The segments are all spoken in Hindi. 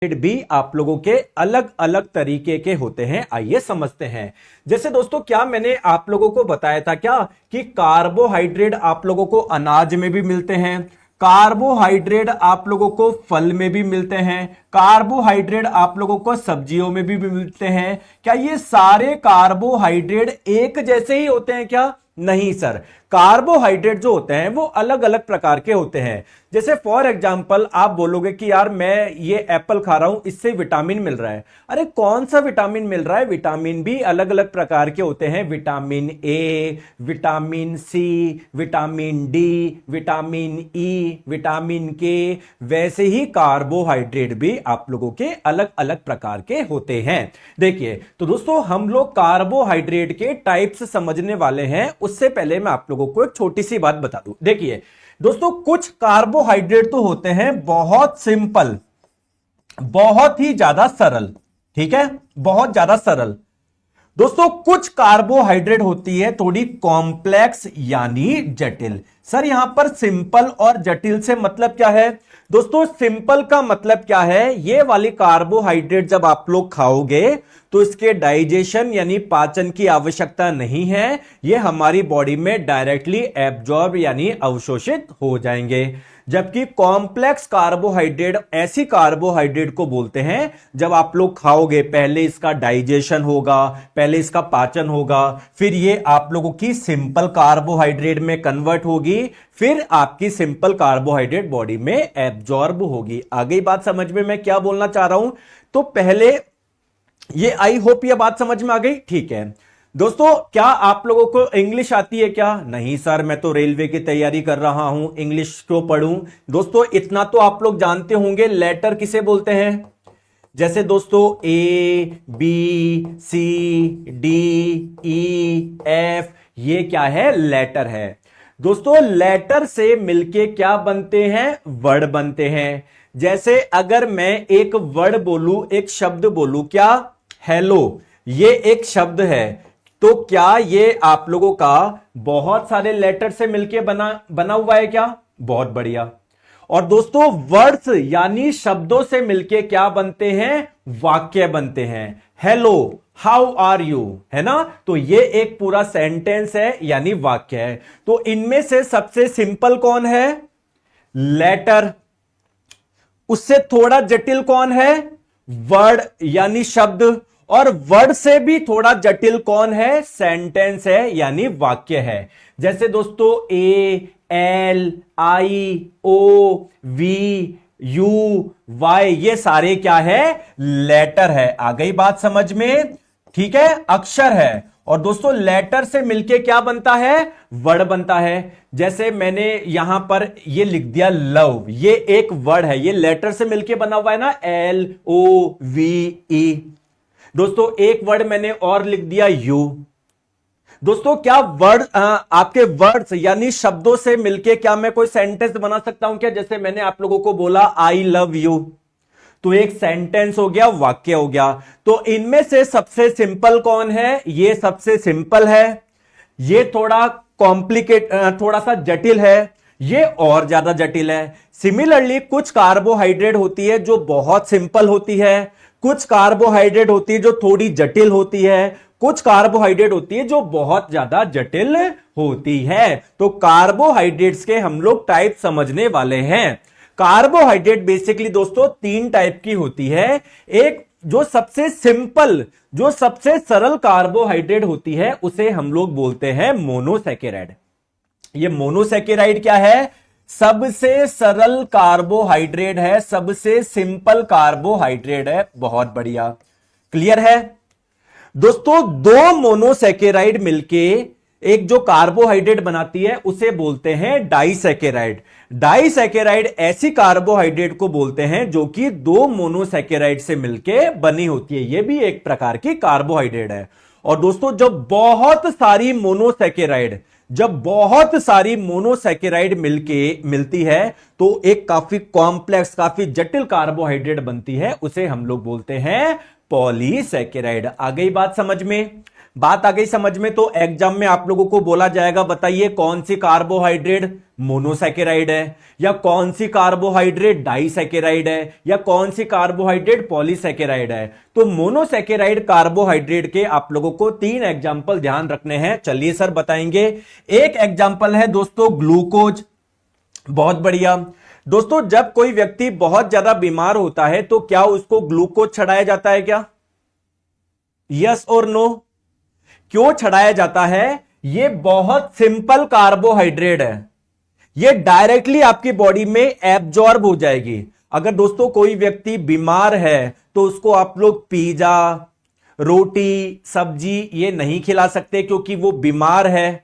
भी आप लोगों के अलग अलग तरीके के होते हैं। आइए समझते हैं। जैसे दोस्तों, क्या मैंने आप लोगों को बताया था क्या कि कार्बोहाइड्रेट आप लोगों को अनाज में भी मिलते हैं, कार्बोहाइड्रेट आप लोगों को फल में भी मिलते हैं, कार्बोहाइड्रेट आप लोगों को सब्जियों में भी मिलते हैं। क्या ये सारे कार्बोहाइड्रेट एक जैसे ही होते हैं क्या? नहीं सर, कार्बोहाइड्रेट जो होते हैं वो अलग अलग प्रकार के होते हैं। जैसे फॉर एग्जांपल आप बोलोगे कि यार मैं ये एप्पल खा रहा हूं, इससे विटामिन मिल रहा है। अरे कौन सा विटामिन मिल रहा है? विटामिन भी अलग अलग प्रकार के होते हैं। Vitamin A, vitamin C, vitamin D, vitamin E, vitamin K. वैसे ही कार्बोहाइड्रेट भी आप लोगों के अलग अलग प्रकार के होते हैं। देखिए तो दोस्तों, हम लोग कार्बोहाइड्रेट के टाइप्स समझने वाले हैं। उससे पहले मैं आप लोगों को एक छोटी सी बात बता दूं। देखिए दोस्तों, कुछ कार्बोहाइड्रेट तो होते हैं बहुत सिंपल, बहुत ही ज्यादा सरल, ठीक है, बहुत ज्यादा सरल। दोस्तों कुछ कार्बोहाइड्रेट होती है थोड़ी कॉम्प्लेक्स यानी जटिल। सर यहां पर सिंपल और जटिल से मतलब क्या है? दोस्तों सिंपल का मतलब क्या है? ये वाली कार्बोहाइड्रेट जब आप लोग खाओगे तो इसके डाइजेशन यानी पाचन की आवश्यकता नहीं है, ये हमारी बॉडी में डायरेक्टली एब्जॉर्ब यानी अवशोषित हो जाएंगे। जबकि कॉम्प्लेक्स कार्बोहाइड्रेट ऐसी कार्बोहाइड्रेट को बोलते हैं जब आप लोग खाओगे पहले इसका डाइजेशन होगा, पहले इसका पाचन होगा, फिर ये आप लोगों की सिंपल कार्बोहाइड्रेट में कन्वर्ट होगी, फिर आपकी सिंपल कार्बोहाइड्रेट बॉडी में एब्जॉर्ब होगी। आगे बात समझ में मैं क्या बोलना चाह रहा हूं? तो पहले ये आई होप ये बात समझ में आ गई, ठीक है। दोस्तों क्या आप लोगों को इंग्लिश आती है क्या? नहीं सर, मैं तो रेलवे की तैयारी कर रहा हूं, इंग्लिश क्यों पढ़ूं? दोस्तों इतना तो आप लोग जानते होंगे, लेटर किसे बोलते हैं? जैसे दोस्तों ए, बी, सी, डी, ई, एफ, ये क्या है? लेटर है। दोस्तों लेटर से मिलके क्या बनते हैं? वर्ड बनते हैं। जैसे अगर मैं एक वर्ड बोलूं, एक शब्द बोलूं, क्या? हेलो, ये एक शब्द है, तो क्या ये आप लोगों का बहुत सारे लेटर से मिलके बना हुआ है क्या? बहुत बढ़िया। और दोस्तों वर्ड्स यानी शब्दों से मिलके क्या बनते हैं? वाक्य बनते हैं। हेलो, हाउ आर यू, है ना? तो ये एक पूरा सेंटेंस है यानी वाक्य है। तो इनमें से सबसे सिंपल कौन है? लेटर। उससे थोड़ा जटिल कौन है? वर्ड यानी शब्द। और वर्ड से भी थोड़ा जटिल कौन है? सेंटेंस है यानी वाक्य है। जैसे दोस्तों A, L, I, O, V, U, Y, ये सारे क्या है? लेटर है। आ गई बात समझ में? ठीक है, अक्षर है। और दोस्तों लेटर से मिलके क्या बनता है? वर्ड बनता है। जैसे मैंने यहां पर ये लिख दिया लव, ये एक वर्ड है, ये लेटर से मिलके बना हुआ है ना, एल ओ वी ई। दोस्तों एक वर्ड मैंने और लिख दिया यू। दोस्तों क्या वर्ड आपके वर्ड्स यानी शब्दों से मिलके क्या मैं कोई सेंटेंस बना सकता हूं क्या? जैसे मैंने आप लोगों को बोला आई लव यू, तो एक सेंटेंस हो गया, वाक्य हो गया। तो इनमें से सबसे सिंपल कौन है? ये सबसे सिंपल है। ये थोड़ा कॉम्प्लिकेट, थोड़ा सा जटिल है, ये और ज्यादा जटिल है। सिमिलरली कुछ कार्बोहाइड्रेट होती है जो बहुत सिंपल होती है, कुछ कार्बोहाइड्रेट होती है जो थोड़ी जटिल होती है, कुछ कार्बोहाइड्रेट होती है जो बहुत ज्यादा जटिल होती है। तो कार्बोहाइड्रेट्स के हम लोग टाइप समझने वाले हैं। कार्बोहाइड्रेट बेसिकली दोस्तों तीन टाइप की होती है। एक जो सबसे सिंपल, जो सबसे सरल कार्बोहाइड्रेट होती है उसे हम लोग बोलते हैं मोनोसैकेराइड। ये मोनोसैकेराइड क्या है? सबसे सरल कार्बोहाइड्रेट है, सबसे सिंपल कार्बोहाइड्रेट है। बहुत बढ़िया, क्लियर है? दोस्तों दो मोनोसैकेराइड मिलके एक जो कार्बोहाइड्रेट बनाती है उसे बोलते हैं डाइसैकेराइड। डाइसैकेराइड ऐसी कार्बोहाइड्रेट को बोलते हैं जो कि दो मोनोसैकेराइड से मिलके बनी होती है, यह भी एक प्रकार की कार्बोहाइड्रेट है। और दोस्तों जब बहुत सारी मोनोसैकेराइड मिलती है तो एक काफी कॉम्प्लेक्स, काफी जटिल कार्बोहाइड्रेट बनती है, उसे हम लोग बोलते हैं पॉलीसैकेराइड। आ गई बात समझ में? बात आ गई समझ में? तो एग्जाम में आप लोगों को बोला जाएगा बताइए कौन सी कार्बोहाइड्रेट मोनोसैकेराइड है, या कौन सी कार्बोहाइड्रेट डाइसैकेराइड है, या कौन सी कार्बोहाइड्रेट पॉलीसैकेराइड है। तो मोनोसैकेराइड कार्बोहाइड्रेट के आप लोगों को 3 एग्जाम्पल ध्यान रखने हैं। चलिए सर बताएंगे। एक एग्जाम्पल है दोस्तों ग्लूकोज। बहुत बढ़िया दोस्तों, जब कोई व्यक्ति बहुत ज्यादा बीमार होता है तो क्या उसको ग्लूकोज चढ़ाया जाता है क्या? यस और नो? क्यों चढ़ाया जाता है? यह बहुत सिंपल कार्बोहाइड्रेट है, यह डायरेक्टली आपकी बॉडी में एब्जॉर्ब हो जाएगी। अगर दोस्तों कोई व्यक्ति बीमार है तो उसको आप लोग पिज्जा, रोटी, सब्जी ये नहीं खिला सकते क्योंकि वो बीमार है,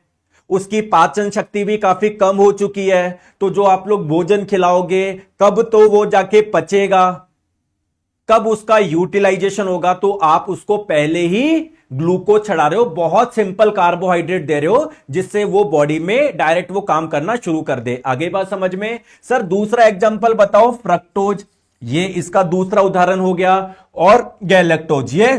उसकी पाचन शक्ति भी काफी कम हो चुकी है। तो जो आप लोग भोजन खिलाओगे कब तो वो जाके पचेगा, कब उसका यूटिलाइजेशन होगा? तो आप उसको पहले ही ग्लूकोज चढ़ा रहे हो, बहुत सिंपल कार्बोहाइड्रेट दे रहे हो जिससे वो बॉडी में डायरेक्ट वो काम करना शुरू कर दे। आगे बात समझ में? सर दूसरा एग्जांपल बताओ, फ्रक्टोज, ये इसका दूसरा उदाहरण हो गया, और गैलेक्टोज ये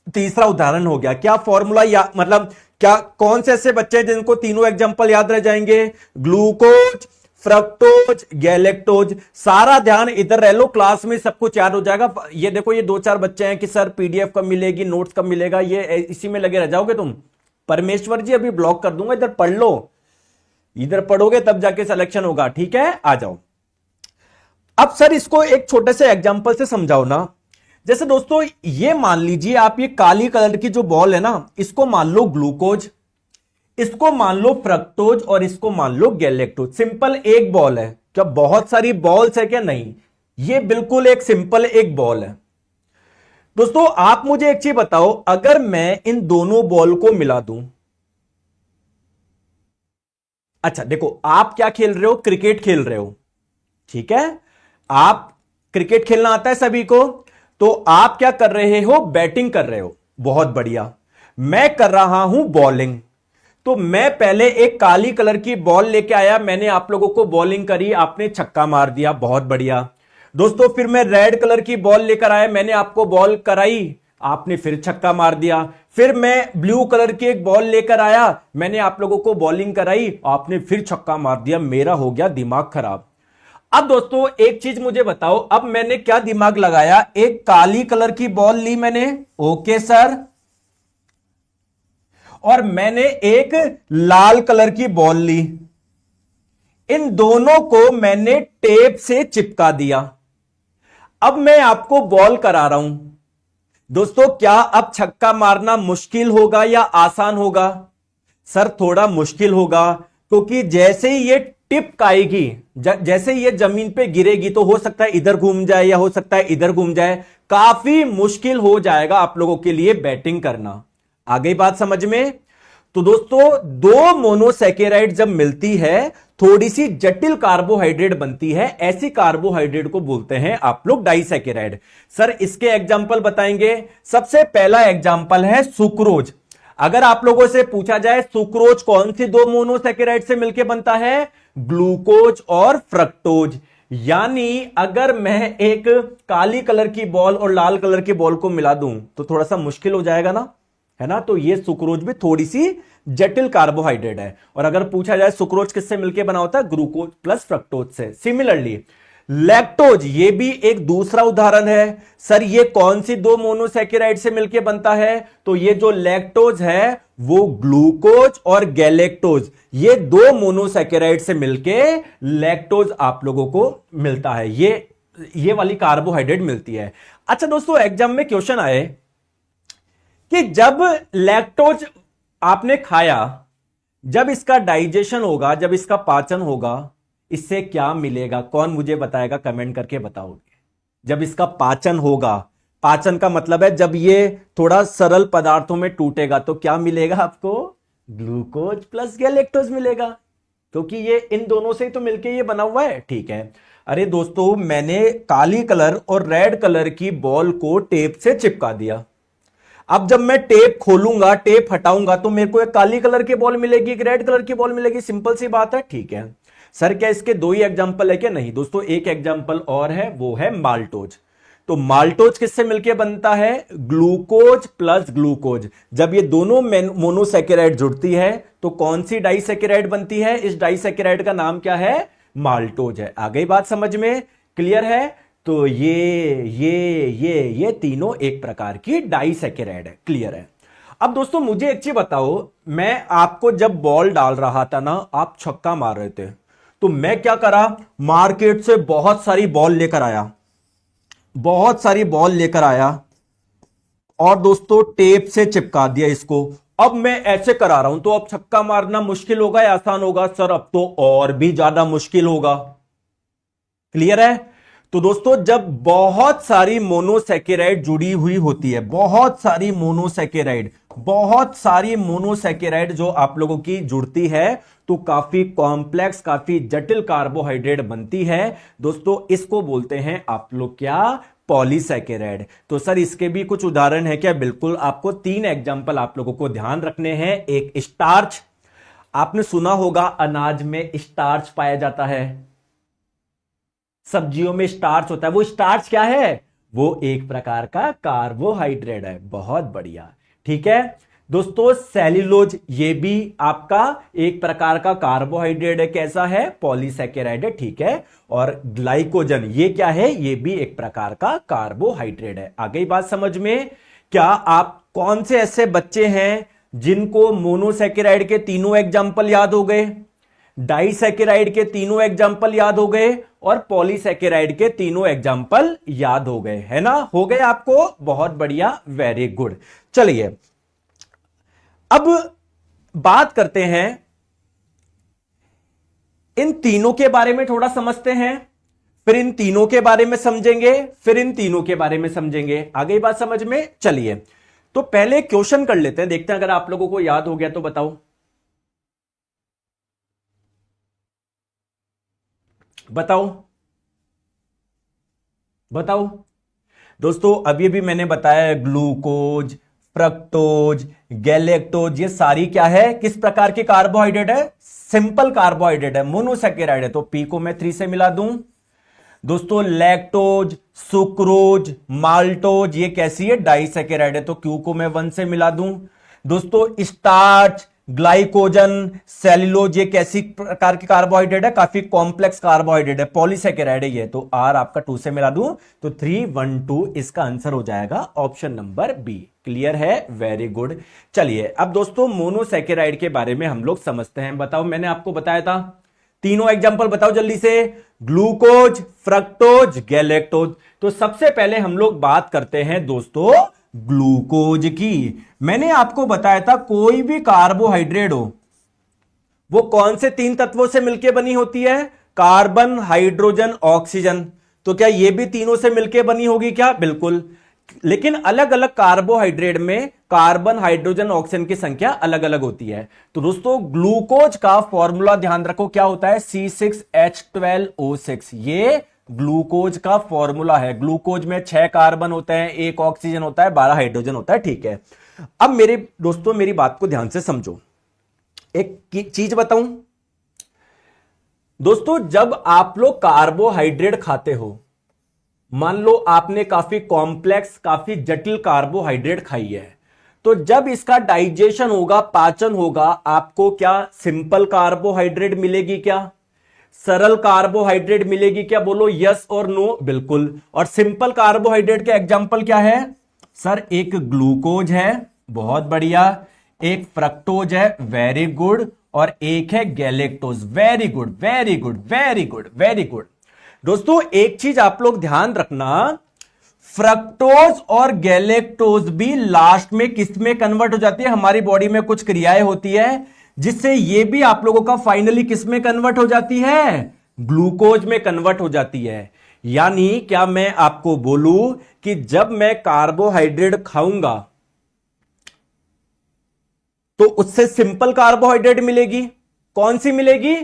तीसरा उदाहरण हो गया। क्या फॉर्मूला या मतलब क्या कौन से ऐसे बच्चे हैं जिनको तीनों एग्जांपल याद रह जाएंगे? Glucose, fructose, galactose. सारा ध्यान इधर रह लो, क्लास में सब कुछ याद हो जाएगा। ये देखो ये 2-4 बच्चे हैं कि सर पीडीएफ कब मिलेगी, नोट्स कब मिलेगा, ये इसी में लगे रह जाओगे तुम। परमेश्वर जी अभी ब्लॉक कर दूंगा, इधर पढ़ लो, इधर पढ़ोगे तब जाके सिलेक्शन होगा। ठीक है, आ जाओ। अब सर इसको एक छोटे से एग्जाम्पल से समझाओ ना। जैसे दोस्तों ये मान लीजिए आप ये काली कलर की जो बॉल है ना, इसको मान लो ग्लूकोज, इसको मान लो फ्रक्टोज और इसको मान लो गैलेक्टोज। सिंपल एक बॉल है। क्या बहुत सारी बॉल्स है क्या? नहीं, ये बिल्कुल एक सिंपल एक बॉल है। दोस्तों आप मुझे एक चीज बताओ, अगर मैं इन दोनों बॉल को मिला दूं, अच्छा देखो आप क्या खेल रहे हो? क्रिकेट खेल रहे हो, ठीक है, आप क्रिकेट खेलना आता है सभी को। तो आप क्या कर रहे हो? बैटिंग कर रहे हो, बहुत बढ़िया। मैं कर रहा हूं बॉलिंग। तो मैं पहले एक काली कलर की बॉल लेके आया, मैंने आप लोगों को बॉलिंग करी, आपने छक्का मार दिया, बहुत बढ़िया दोस्तों। फिर मैं रेड कलर की बॉल लेकर आया, मैंने आपको बॉल कराई, आपने फिर छक्का मार दिया। फिर मैं ब्लू कलर की एक बॉल लेकर आया, मैंने आप लोगों को बॉलिंग कराई, आपने फिर छक्का मार दिया, मेरा हो गया दिमाग खराब। अब दोस्तों एक चीज मुझे बताओ, अब मैंने क्या दिमाग लगाया? एक काली कलर की बॉल ली मैंने, ओके सर, और मैंने एक लाल कलर की बॉल ली, इन दोनों को मैंने टेप से चिपका दिया। अब मैं आपको बॉल करा रहा हूं दोस्तों, क्या अब छक्का मारना मुश्किल होगा या आसान होगा? सर थोड़ा मुश्किल होगा, क्योंकि जैसे ही ये टिप आएगी, जैसे ये जमीन पे गिरेगी तो हो सकता है इधर घूम जाए या हो सकता है इधर घूम जाए, काफी मुश्किल हो जाएगा आप लोगों के लिए बैटिंग करना। आ गई बात समझ में? तो दोस्तों दो मोनोसैकेराइड जब मिलती है थोड़ी सी जटिल कार्बोहाइड्रेट बनती है, ऐसी कार्बोहाइड्रेट को बोलते हैं आप लोग डाइसैकेराइड। सर इसके एग्जाम्पल बताएंगे। सबसे पहला एग्जाम्पल है सुक्रोज। अगर आप लोगों से पूछा जाए सुक्रोज कौन सी दो मोनोसैकेराइड से मिलकर बनता है? ग्लूकोज और फ्रक्टोज। यानी अगर मैं एक काली कलर की बॉल और लाल कलर की बॉल को मिला दूं तो थोड़ा सा मुश्किल हो जाएगा ना, है ना? तो ये सुक्रोज भी थोड़ी सी जटिल कार्बोहाइड्रेट है। और अगर पूछा जाए सुक्रोज किससे मिलकर बना होता है? ग्लूकोज प्लस फ्रक्टोज से। सिमिलरली लैक्टोज ये भी एक दूसरा उदाहरण है। सर ये कौन सी दो मोनोसैकेराइड से मिलकर बनता है? तो ये जो लैक्टोज है वो ग्लूकोज और गैलेक्टोज, ये दो मोनोसैकेराइड से मिलकर लैक्टोज आप लोगों को मिलता है, ये वाली कार्बोहाइड्रेट मिलती है। अच्छा दोस्तों एग्जाम में क्वेश्चन आए कि जब लैक्टोज आपने खाया, जब इसका डाइजेशन होगा, जब इसका पाचन होगा, इससे क्या मिलेगा? कौन मुझे बताएगा? कमेंट करके बताओगे। जब इसका पाचन होगा, पाचन का मतलब है जब ये थोड़ा सरल पदार्थों में टूटेगा तो क्या मिलेगा आपको? ग्लूकोज प्लस गैलेक्टोज मिलेगा, क्योंकि ये इन दोनों से तो मिलके ये बना हुआ है। ठीक है। अरे दोस्तों मैंने काली कलर और रेड कलर की बॉल को टेप से चिपका दिया। अब जब मैं टेप खोलूंगा, टेप हटाऊंगा तो मेरे को एक काली कलर की बॉल मिलेगी, एक रेड कलर की बॉल मिलेगी। सिंपल सी बात है। ठीक है सर, क्या इसके दो ही एग्जांपल है क्या? नहीं दोस्तों, एक एग्जांपल और है, वो है माल्टोज। तो माल्टोज किससे मिलकर बनता है? Glucose plus glucose. जब ये दोनों मोनोसैकेराइड जुड़ती है तो कौन सी डाइसैकेराइड बनती है? इस डाइसैकेराइड का नाम क्या है? माल्टोज है। आ गई बात समझ में? क्लियर है? तो ये तीनों एक प्रकार की डाइसैकेराइड है। क्लियर है? अब दोस्तों मुझे एक चीज बताओ, मैं आपको जब बॉल डाल रहा था ना, आप छक्का मार रहे थे, तो मैं क्या करा? मार्केट से बहुत सारी बॉल लेकर आया, बहुत सारी बॉल लेकर आया और दोस्तों टेप से चिपका दिया इसको। अब मैं ऐसे करा रहा हूं, तो अब छक्का मारना मुश्किल होगा या आसान होगा? सर अब तो और भी ज्यादा मुश्किल होगा। क्लियर है? तो दोस्तों जब बहुत सारी मोनोसैकेराइड जुड़ी हुई होती है, बहुत सारी मोनोसैकेराइड जो आप लोगों की जुड़ती है, तो काफी कॉम्प्लेक्स, काफी जटिल कार्बोहाइड्रेट बनती है। दोस्तों इसको बोलते हैं आप लोग क्या? पॉलीसैकेराइड। तो सर इसके भी कुछ उदाहरण है क्या? बिल्कुल, आपको 3 एग्जाम्पल आप लोगों को ध्यान रखने हैं। एक स्टार्च, आपने सुना होगा अनाज में स्टार्च पाया जाता है, सब्जियों में स्टार्च होता है। वो स्टार्च क्या है? वो एक प्रकार का कार्बोहाइड्रेट है। बहुत बढ़िया, ठीक है दोस्तों। सेल्यूलोज, ये भी आपका एक प्रकार का कार्बोहाइड्रेट है। कैसा है? पॉलीसैकेराइड है, ठीक है। और ग्लाइकोजन, ये क्या है? ये भी एक प्रकार का कार्बोहाइड्रेट है। आ गई बात समझ में? क्या आप कौन से ऐसे बच्चे हैं जिनको मोनोसैकेराइड के तीनों एग्जाम्पल याद हो गए, डाइसैकेराइड के तीनों एग्जाम्पल याद हो गए और पॉलीसैकेराइड के तीनों एग्जाम्पल याद हो गए? है ना? हो गए आपको? बहुत बढ़िया, वेरी गुड। चलिए अब बात करते हैं, इन तीनों के बारे में थोड़ा समझते हैं, फिर इन तीनों के बारे में समझेंगे, फिर इन तीनों के बारे में समझेंगे। आ गई बात समझ में? चलिए तो पहले क्वेश्चन कर लेते हैं, देखते हैं अगर आप लोगों को याद हो गया तो बताओ। बताओ बताओ दोस्तों, अभी भी मैंने बताया ग्लूकोज, फ्रक्टोज, गैलेक्टोज, ये सारी क्या है? किस प्रकार की कार्बोहाइड्रेट है? सिंपल कार्बोहाइड्रेट है, मोनोसैकेराइड है। तो पी को मैं 3 से मिला दूं। दोस्तों लैक्टोज, सुक्रोज, माल्टोज, ये कैसी है? डाइसैकेराइड है। तो क्यू को मैं 1 से मिला दूं। दोस्तों स्टार्च, ग्लाइकोजन, सेल्यूलोज, ये कैसी प्रकार की कार्बोहाइड्रेट है? काफी कॉम्प्लेक्स कार्बोहाइड्रेट है, पॉलीसैकेराइड है ये। तो आर आपका 2 से मिला दूं तो 3, 1, 2 इसका आंसर हो जाएगा ऑप्शन नंबर बी। क्लियर है? Very good. चलिए अब दोस्तों मोनोसैकेराइड के बारे में हम लोग समझते हैं। बताओ, मैंने आपको बताया था, तीनों एग्जांपल बताओ जल्दी से। Glucose, fructose, galactose. तो सबसे पहले हम लोग बात करते हैं दोस्तों ग्लूकोज की। मैंने आपको बताया था कोई भी कार्बोहाइड्रेट हो वो कौन से 3 तत्वों से मिलकर बनी होती है? Carbon, hydrogen, oxygen. तो क्या ये भी तीनों से मिलकर बनी होगी क्या? बिल्कुल। लेकिन अलग अलग कार्बोहाइड्रेट में कार्बन, हाइड्रोजन, ऑक्सीजन की संख्या अलग अलग होती है। तो दोस्तों ग्लूकोज का फॉर्मूला ध्यान रखो, क्या होता है? C6H12O6। ये ग्लूकोज का फॉर्मूला है। ग्लूकोज में 6 कार्बन होते हैं, 1 ऑक्सीजन होता है, 12 हाइड्रोजन होता है, ठीक है। अब मेरे दोस्तों मेरी बात को ध्यान से समझो, एक चीज बताऊं दोस्तों, जब आप लोग कार्बोहाइड्रेट खाते हो, मान लो आपने काफी कॉम्प्लेक्स, काफी जटिल कार्बोहाइड्रेट खाई है, तो जब इसका डाइजेशन होगा, पाचन होगा, आपको क्या सिंपल कार्बोहाइड्रेट मिलेगी? क्या सरल कार्बोहाइड्रेट मिलेगी? क्या बोलो यस और नो? बिल्कुल। और सिंपल कार्बोहाइड्रेट के एग्जांपल क्या है? सर एक ग्लूकोज है, बहुत बढ़िया, एक फ्रक्टोज है, वेरी गुड, और एक है galactose. Very good, very good, very good, very good. दोस्तों एक चीज आप लोग ध्यान रखना, फ्रक्टोज और गैलेक्टोज भी लास्ट में किस में कन्वर्ट हो जाती है? हमारी बॉडी में कुछ क्रियाएं होती है जिससे ये भी आप लोगों का फाइनली किस में कन्वर्ट हो जाती है? ग्लूकोज में कन्वर्ट हो जाती है। यानी क्या मैं आपको बोलूं कि जब मैं कार्बोहाइड्रेट खाऊंगा तो उससे सिंपल कार्बोहाइड्रेट मिलेगी? कौन सी मिलेगी?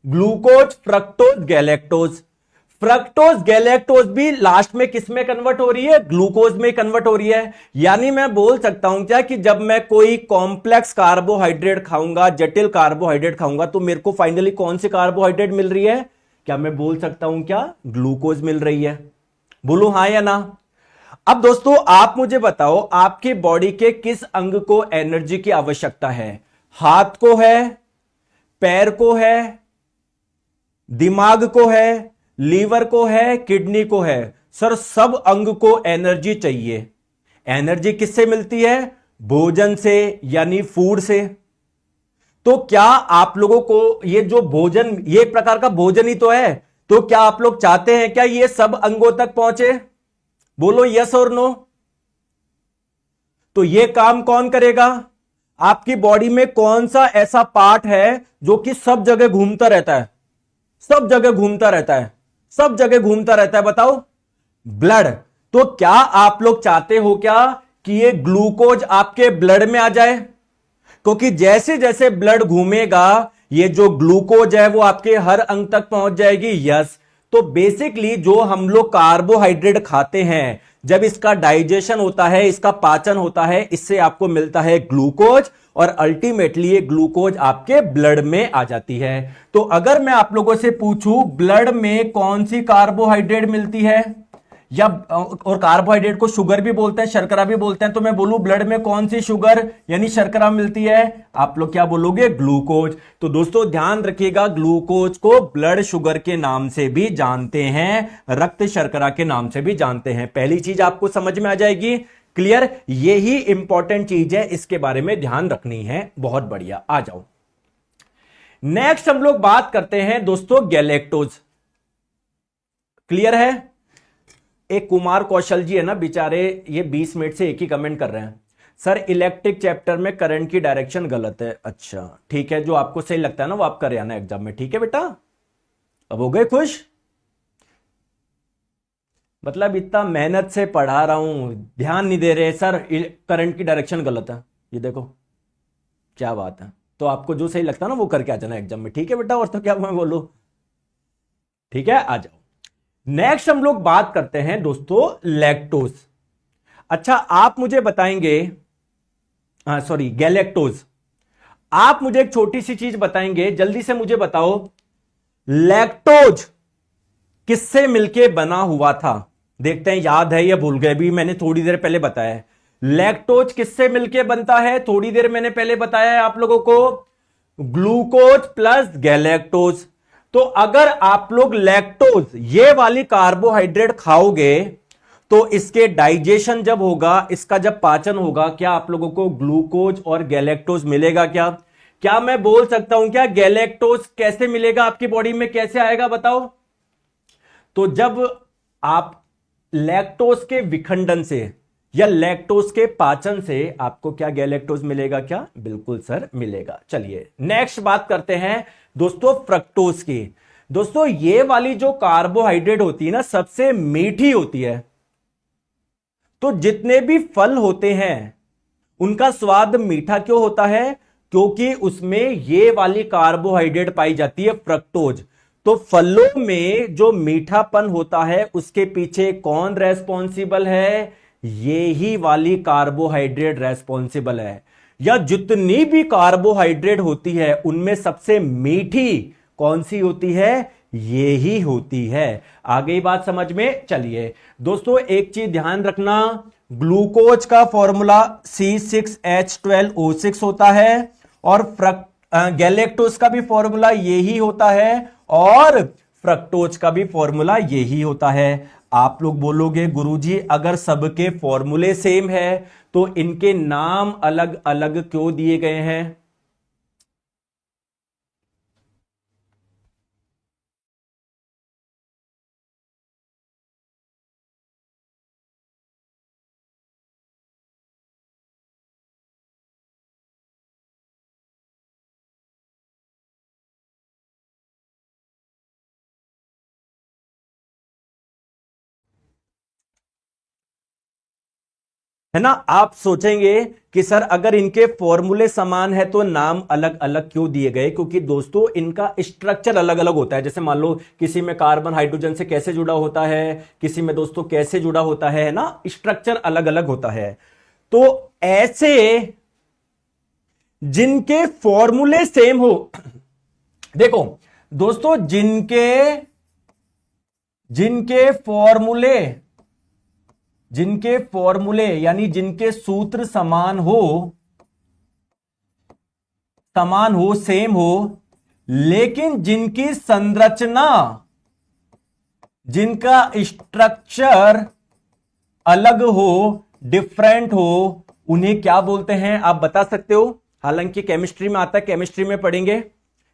Glucose, fructose, galactose. Fructose, galactose भी लास्ट में किस में कन्वर्ट हो रही है? ग्लूकोज में कन्वर्ट हो रही है। यानी मैं बोल सकता हूं क्या कि जब मैं कोई कॉम्प्लेक्स कार्बोहाइड्रेट खाऊंगा, जटिल कार्बोहाइड्रेट खाऊंगा, तो मेरे को फाइनली कौन सी कार्बोहाइड्रेट मिल रही है? क्या मैं बोल सकता हूं क्या? ग्लूकोज मिल रही है। बोलो हां या ना? अब दोस्तों आप मुझे बताओ, आपकी बॉडी के किस अंग को एनर्जी की आवश्यकता है? हाथ को है, पैर को है, दिमाग को है, लीवर को है, किडनी को है? सर सब अंग को एनर्जी चाहिए। एनर्जी किससे मिलती है? भोजन से, यानी फूड से। तो क्या आप लोगों को ये जो भोजन, ये एक प्रकार का भोजन ही तो है, तो क्या आप लोग चाहते हैं क्या ये सब अंगों तक पहुंचे? बोलो यस और नो। तो ये काम कौन करेगा? आपकी बॉडी में कौन सा ऐसा पार्ट है जो कि सब जगह घूमता रहता है? सब जगह घूमता रहता है, सब जगह घूमता रहता है, बताओ। ब्लड। तो क्या आप लोग चाहते हो क्या कि ये ग्लूकोज आपके ब्लड में आ जाए? क्योंकि जैसे जैसे ब्लड घूमेगा ये जो ग्लूकोज है वो आपके हर अंग तक पहुंच जाएगी। यस। तो बेसिकली जो हम लोग कार्बोहाइड्रेट खाते हैं, जब इसका डाइजेशन होता है, इसका पाचन होता है, इससे आपको मिलता है ग्लूकोज, और अल्टीमेटली ये ग्लूकोज आपके ब्लड में आ जाती है। तो अगर मैं आप लोगों से पूछूं ब्लड में कौन सी कार्बोहाइड्रेट मिलती है, या और कार्बोहाइड्रेट को शुगर भी बोलते हैं, शर्करा भी बोलते हैं, तो मैं बोलूं ब्लड में कौन सी शुगर यानी शर्करा मिलती है? आप लोग क्या बोलोगे? ग्लूकोज। तो दोस्तों ध्यान रखिएगा, ग्लूकोज को ब्लड शुगर के नाम से भी जानते हैं, रक्त शर्करा के नाम से भी जानते हैं। पहली चीज आपको समझ में आ जाएगी, क्लियर? यही इंपॉर्टेंट चीज है, इसके बारे में ध्यान रखनी है। बहुत बढ़िया, आ जाओ। नेक्स्ट हम लोग बात करते हैं दोस्तों गैलेक्टोज। क्लियर है? एक कुमार कौशल जी है ना बेचारे, ये 20 मिनट से एक ही कमेंट कर रहे हैं, सर इलेक्ट्रिक चैप्टर में करंट की डायरेक्शन गलत है। अच्छा ठीक है, जो आपको सही लगता है ना वो आप कर आना एग्जाम में। ठीक है बेटा, अब हो गए खुश? मतलब इतना मेहनत से पढ़ा रहा हूं, ध्यान नहीं दे रहे सर, करंट की डायरेक्शन गलत है। ये देखो क्या बात है। तो आपको जो सही लगता है ना वो करके आ जाना एग्जाम में। ठीक है बेटा, और तो क्या मैं बोलूं। ठीक है, आ जाओ। नेक्स्ट हम लोग बात करते हैं दोस्तों लैक्टोज। अच्छा आप मुझे बताएंगे, सॉरी गैलेक्टोज। आप मुझे एक छोटी सी चीज बताएंगे, जल्दी से मुझे बताओ, लैक्टोज किससे मिलके बना हुआ था? देखते हैं याद है या भूल गए। भी मैंने थोड़ी देर पहले बताया है, लैक्टोज किससे मिलके बनता है? थोड़ी देर मैंने पहले बताया है आप लोगों को, ग्लूकोज प्लस गैलेक्टोज। तो अगर आप लोग लैक्टोज ये वाली कार्बोहाइड्रेट खाओगे तो इसके डाइजेशन जब होगा, इसका जब पाचन होगा, क्या आप लोगों को ग्लूकोज और गैलेक्टोज मिलेगा? क्या मैं बोल सकता हूं क्या गैलेक्टोज कैसे मिलेगा आपकी बॉडी में, कैसे आएगा बताओ? तो जब आप लैक्टोज के विखंडन से या लैक्टोज के पाचन से आपको क्या गैलेक्टोज मिलेगा? क्या बिल्कुल सर मिलेगा। चलिए नेक्स्ट बात करते हैं दोस्तों फ्रक्टोज की। दोस्तों ये वाली जो कार्बोहाइड्रेट होती है ना सबसे मीठी होती है। तो जितने भी फल होते हैं उनका स्वाद मीठा क्यों होता है? क्योंकि उसमें ये वाली कार्बोहाइड्रेट पाई जाती है फ्रक्टोज। तो फलों में जो मीठापन होता है उसके पीछे कौन रेस्पॉन्सिबल है? ये ही वाली कार्बोहाइड्रेट रेस्पॉन्सिबल है। या जितनी भी कार्बोहाइड्रेट होती है उनमें सबसे मीठी कौन सी होती है? ये ही होती है। आ गई बात समझ में? चलिए दोस्तों एक चीज ध्यान रखना, ग्लूकोज का फॉर्मूला C6H12O6 होता है, और गैलेक्टोज का भी फॉर्मूला यही होता है, और फ्रक्टोज का भी फॉर्मूला यही होता है। आप लोग बोलोगे गुरुजी अगर सबके फॉर्मूले सेम है तो इनके नाम अलग अलग क्यों दिए गए हैं? है ना? आप सोचेंगे कि सर अगर इनके फॉर्मूले समान है तो नाम अलग अलग क्यों दिए गए? क्योंकि दोस्तों इनका स्ट्रक्चर अलग अलग होता है। जैसे मान लो किसी में कार्बन हाइड्रोजन से कैसे जुड़ा होता है, किसी में दोस्तों कैसे जुड़ा होता है ना, स्ट्रक्चर अलग अलग होता है। तो ऐसे जिनके फॉर्मूले सेम हो, देखो दोस्तों जिनके फॉर्मूले जिनके फॉर्मूले यानी जिनके सूत्र समान हो, सेम हो, लेकिन जिनकी संरचना, जिनका स्ट्रक्चर अलग हो, डिफरेंट हो, उन्हें क्या बोलते हैं आप बता सकते हो? हालांकि केमिस्ट्री में आता है, केमिस्ट्री में पढ़ेंगे,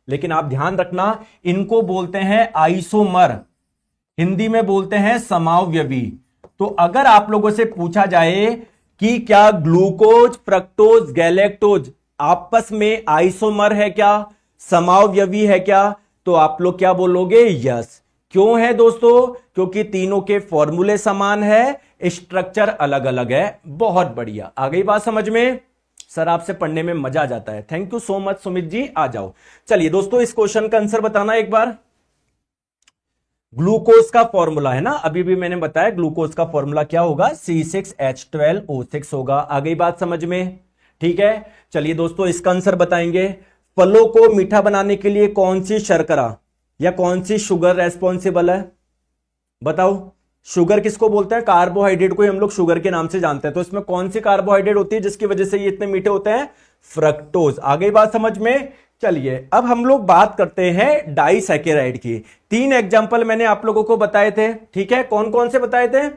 लेकिन आप ध्यान रखना इनको बोलते हैं आइसोमर, हिंदी में बोलते हैं समावयवी। तो अगर आप लोगों से पूछा जाए कि क्या ग्लूकोज, फ्रक्टोज, गैलेक्टोज आपस में आइसोमर है क्या, समावयवी है क्या, तो आप लोग क्या बोलोगे? यस। क्यों है दोस्तों? क्योंकि तीनों के फॉर्मूले समान है, स्ट्रक्चर अलग अलग है। बहुत बढ़िया, आ गई बात समझ में? सर आपसे पढ़ने में मजा आ जाता है। Thank you so much Sumit ji, आ जाओ। चलिए दोस्तों, इस क्वेश्चन का आंसर बताना एक बार। ग्लूकोज का फॉर्मूला है ना, अभी भी मैंने बताया ग्लूकोज का फॉर्मूला क्या होगा? C6H12O6 होगा। आ गई बात समझ में? ठीक है, चलिए दोस्तों इसका आंसर बताएंगे। फलों को मीठा बनाने के लिए कौन सी शर्करा या कौन सी शुगर रेस्पॉन्सिबल है? बताओ। शुगर किसको बोलते हैं? कार्बोहाइड्रेट को ही हम लोग शुगर के नाम से जानते हैं। तो इसमें कौन सी कार्बोहाइड्रेट होती है जिसकी वजह से ये इतने मीठे होते हैं? फ्रक्टोज। आ गई बात समझ में? चलिए अब हम लोग बात करते हैं डाइसैकेराइड की। 3 एग्जांपल मैंने आप लोगों को बताए थे, ठीक है? कौन कौन से बताए थे?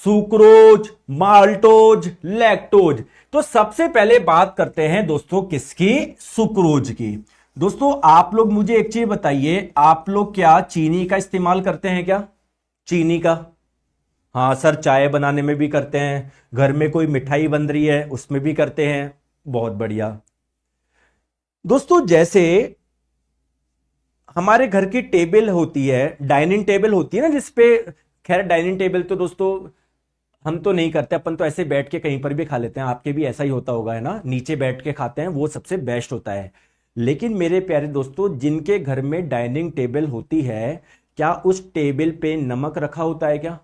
Sucrose, maltose, lactose. तो सबसे पहले बात करते हैं दोस्तों किसकी? सुक्रोज की। दोस्तों आप लोग मुझे एक चीज बताइए, आप लोग क्या चीनी का इस्तेमाल करते हैं क्या? चीनी का? हाँ सर, चाय बनाने में भी करते हैं, घर में कोई मिठाई बन रही है उसमें भी करते हैं। बहुत बढ़िया दोस्तों, जैसे हमारे घर की टेबल होती है, डाइनिंग टेबल होती है ना, जिसपे, खैर डाइनिंग टेबल तो दोस्तों हम तो नहीं करते, अपन तो ऐसे बैठ के कहीं पर भी खा लेते हैं, आपके भी ऐसा ही होता होगा है ना, नीचे बैठ के खाते हैं, वो सबसे बेस्ट होता है। लेकिन मेरे प्यारे दोस्तों, जिनके घर में डाइनिंग टेबल होती है, क्या उस टेबल पे नमक रखा होता है क्या?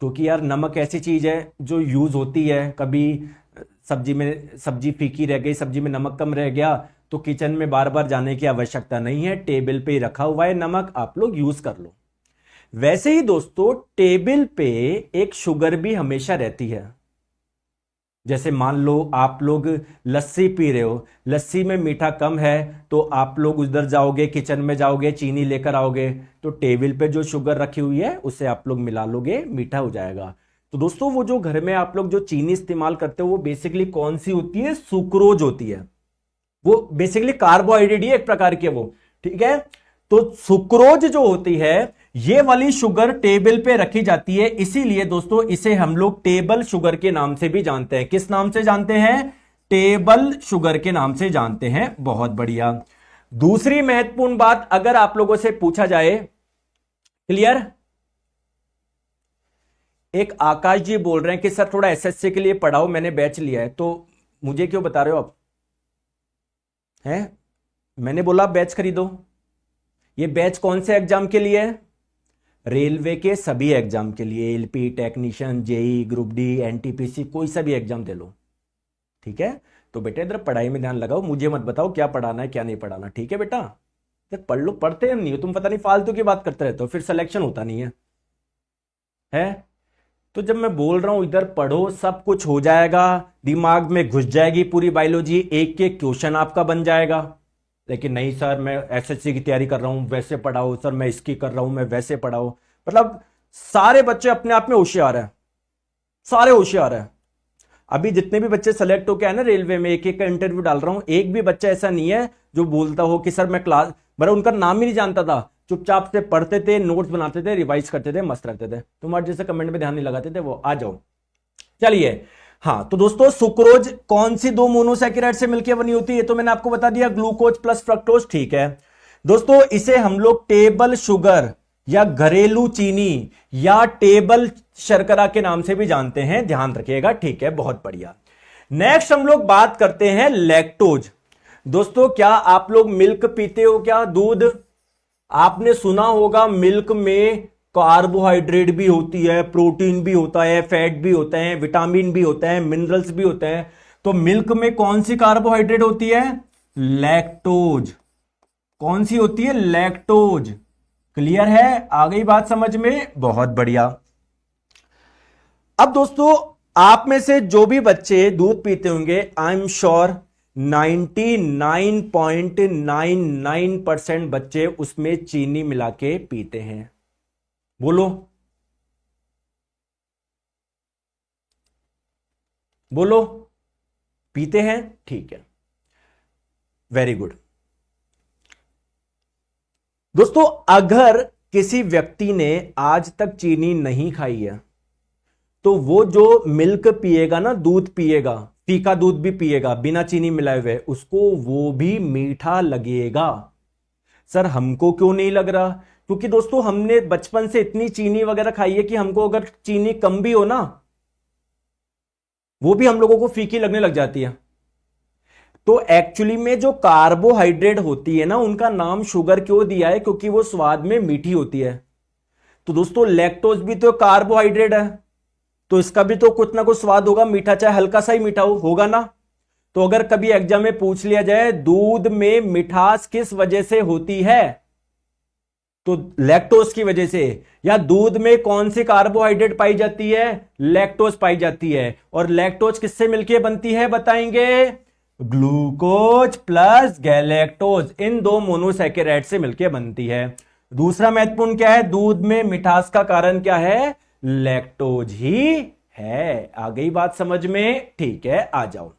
क्योंकि यार नमक ऐसी चीज है जो यूज होती है, कभी सब्जी में, सब्जी फीकी रह गई, सब्जी में नमक कम रह गया, तो किचन में बार बार जाने की आवश्यकता नहीं है, टेबल पे ही रखा हुआ है नमक, आप लोग यूज कर लो। वैसे ही दोस्तों टेबल पे एक शुगर भी हमेशा रहती है। जैसे मान लो आप लोग लस्सी पी रहे हो, लस्सी में मीठा कम है, तो आप लोग उधर जाओगे, किचन में जाओगे, चीनी लेकर आओगे, तो टेबल पे जो शुगर रखी हुई है उसे आप लोग मिला लोगे, मीठा हो जाएगा। तो दोस्तों वो जो घर में आप लोग जो चीनी इस्तेमाल करते हो वो बेसिकली कौन सी होती है? सुक्रोज होती है। वो बेसिकली कार्बोहाइड्रेट ही एक प्रकार की है वो, ठीक है? तो सुक्रोज जो होती है, ये वाली शुगर टेबल पे रखी जाती है, इसीलिए दोस्तों इसे हम लोग टेबल शुगर के नाम से भी जानते हैं। किस नाम से जानते हैं? टेबल शुगर के नाम से जानते हैं। बहुत बढ़िया। दूसरी महत्वपूर्ण बात अगर आप लोगों से पूछा जाए, क्लियर? एक आकाश जी बोल रहे हैं कि सर थोड़ा एसएससी के लिए पढ़ाओ, मैंने बैच लिया है। तो मुझे क्यों बता रहे हो आप? हैं? मैंने बोला बैच खरीदो। ये बैच कौन से एग्जाम के लिए है? रेलवे के सभी एग्जाम के लिए, LP, technician, JE, group D, NTPC, कोई सा भी एग्जाम दे लो, ठीक है? तो बेटा इधर पढ़ाई में ध्यान लगाओ, मुझे मत बताओ क्या पढ़ाना है क्या नहीं पढ़ाना, ठीक है बेटा? इधर पढ़ लो। पढ़ते नहीं हो तुम, पता नहीं फालतू की बात करते रहते हो, फिर सिलेक्शन होता नहीं है? तो जब मैं बोल रहा हूं इधर पढ़ो, सब कुछ हो जाएगा, दिमाग में घुस जाएगी पूरी बायोलॉजी, एक एक क्वेश्चन आपका बन जाएगा। लेकिन नहीं सर मैं एसएससी की तैयारी कर रहा हूं, वैसे पढ़ाओ, सर मैं इसकी कर रहा हूं, मैं वैसे पढ़ाओ। मतलब सारे बच्चे अपने आप में होशियार है, सारे होशियार है। अभी जितने भी बच्चे सेलेक्ट होके आए ना रेलवे में, एक एक का इंटरव्यू डाल रहा हूं, एक भी बच्चा ऐसा नहीं है जो बोलता हो कि सर मैं क्लास, बड़ा उनका नाम ही नहीं जानता था, चुपचाप से पढ़ते थे, नोट्स बनाते थे, रिवाइज करते थे, मस्त रहते थे। तुम्हारे जैसे कमेंट में ध्यान नहीं लगाते थे वो। आ जाओ। चलिए, हाँ तो दोस्तों सुक्रोज कौन सी दो मोनोसैकेराइड से मिलकर बनी होती है? तो मैंने आपको बता दिया, ग्लूकोज प्लस फ्रक्टोज, ठीक है दोस्तों। इसे हम लोग टेबल शुगर या घरेलू चीनी या टेबल शर्करा के नाम से भी जानते हैं, ध्यान रखिएगा, ठीक है? बहुत बढ़िया। नेक्स्ट हम लोग बात करते हैं लैक्टोज। दोस्तों क्या आप लोग मिल्क पीते हो क्या? दूध। आपने सुना होगा मिल्क में कार्बोहाइड्रेट भी होती है, प्रोटीन भी होता है, फैट भी होता है, विटामिन भी होता है, मिनरल्स भी होते हैं। तो मिल्क में कौन सी कार्बोहाइड्रेट होती है? लैक्टोज। कौन सी होती है? लैक्टोज। क्लियर है? आ गई बात समझ में? बहुत बढ़िया। अब दोस्तों, आप में से जो भी बच्चे दूध पीते होंगे, आई एम श्योर 99.99% बच्चे उसमें चीनी मिला के पीते हैं। बोलो बोलो, पीते हैं? ठीक है, वेरी गुड। दोस्तों, अगर किसी व्यक्ति ने आज तक चीनी नहीं खाई है तो वो जो मिल्क पिएगा ना, दूध पिएगा, फीका दूध भी पिएगा बिना चीनी मिलाए हुए, उसको वो भी मीठा लगेगा। सर हमको क्यों नहीं लग रहा? क्योंकि दोस्तों हमने बचपन से इतनी चीनी वगैरह खाई है कि हमको अगर चीनी कम भी हो ना, वो भी हम लोगों को फीकी लगने लग जाती है। तो एक्चुअली में जो कार्बोहाइड्रेट होती है ना, उनका नाम शुगर क्यों दिया है? क्योंकि वो स्वाद में मीठी होती है। तो दोस्तों लैक्टोज भी तो कार्बोहाइड्रेट है, तो इसका भी तो कुछ ना कुछ स्वाद होगा, मीठा चाहे हल्का सा ही मीठा होगा ना। तो अगर कभी एग्जाम में पूछ लिया जाए दूध में मिठास किस वजह से होती है, तो लैक्टोज की वजह से। या दूध में कौन सी कार्बोहाइड्रेट पाई जाती है? लैक्टोज पाई जाती है। और लैक्टोज किससे मिलकर बनती है बताएंगे? ग्लूकोज प्लस गैलेक्टोज, इन दो मोनोसैकेराइड से मिलकर बनती है। दूसरा महत्वपूर्ण क्या है? दूध में मिठास का कारण क्या है? लैक्टोज ही है। आ गई बात समझ में? ठीक है, आ जाओ।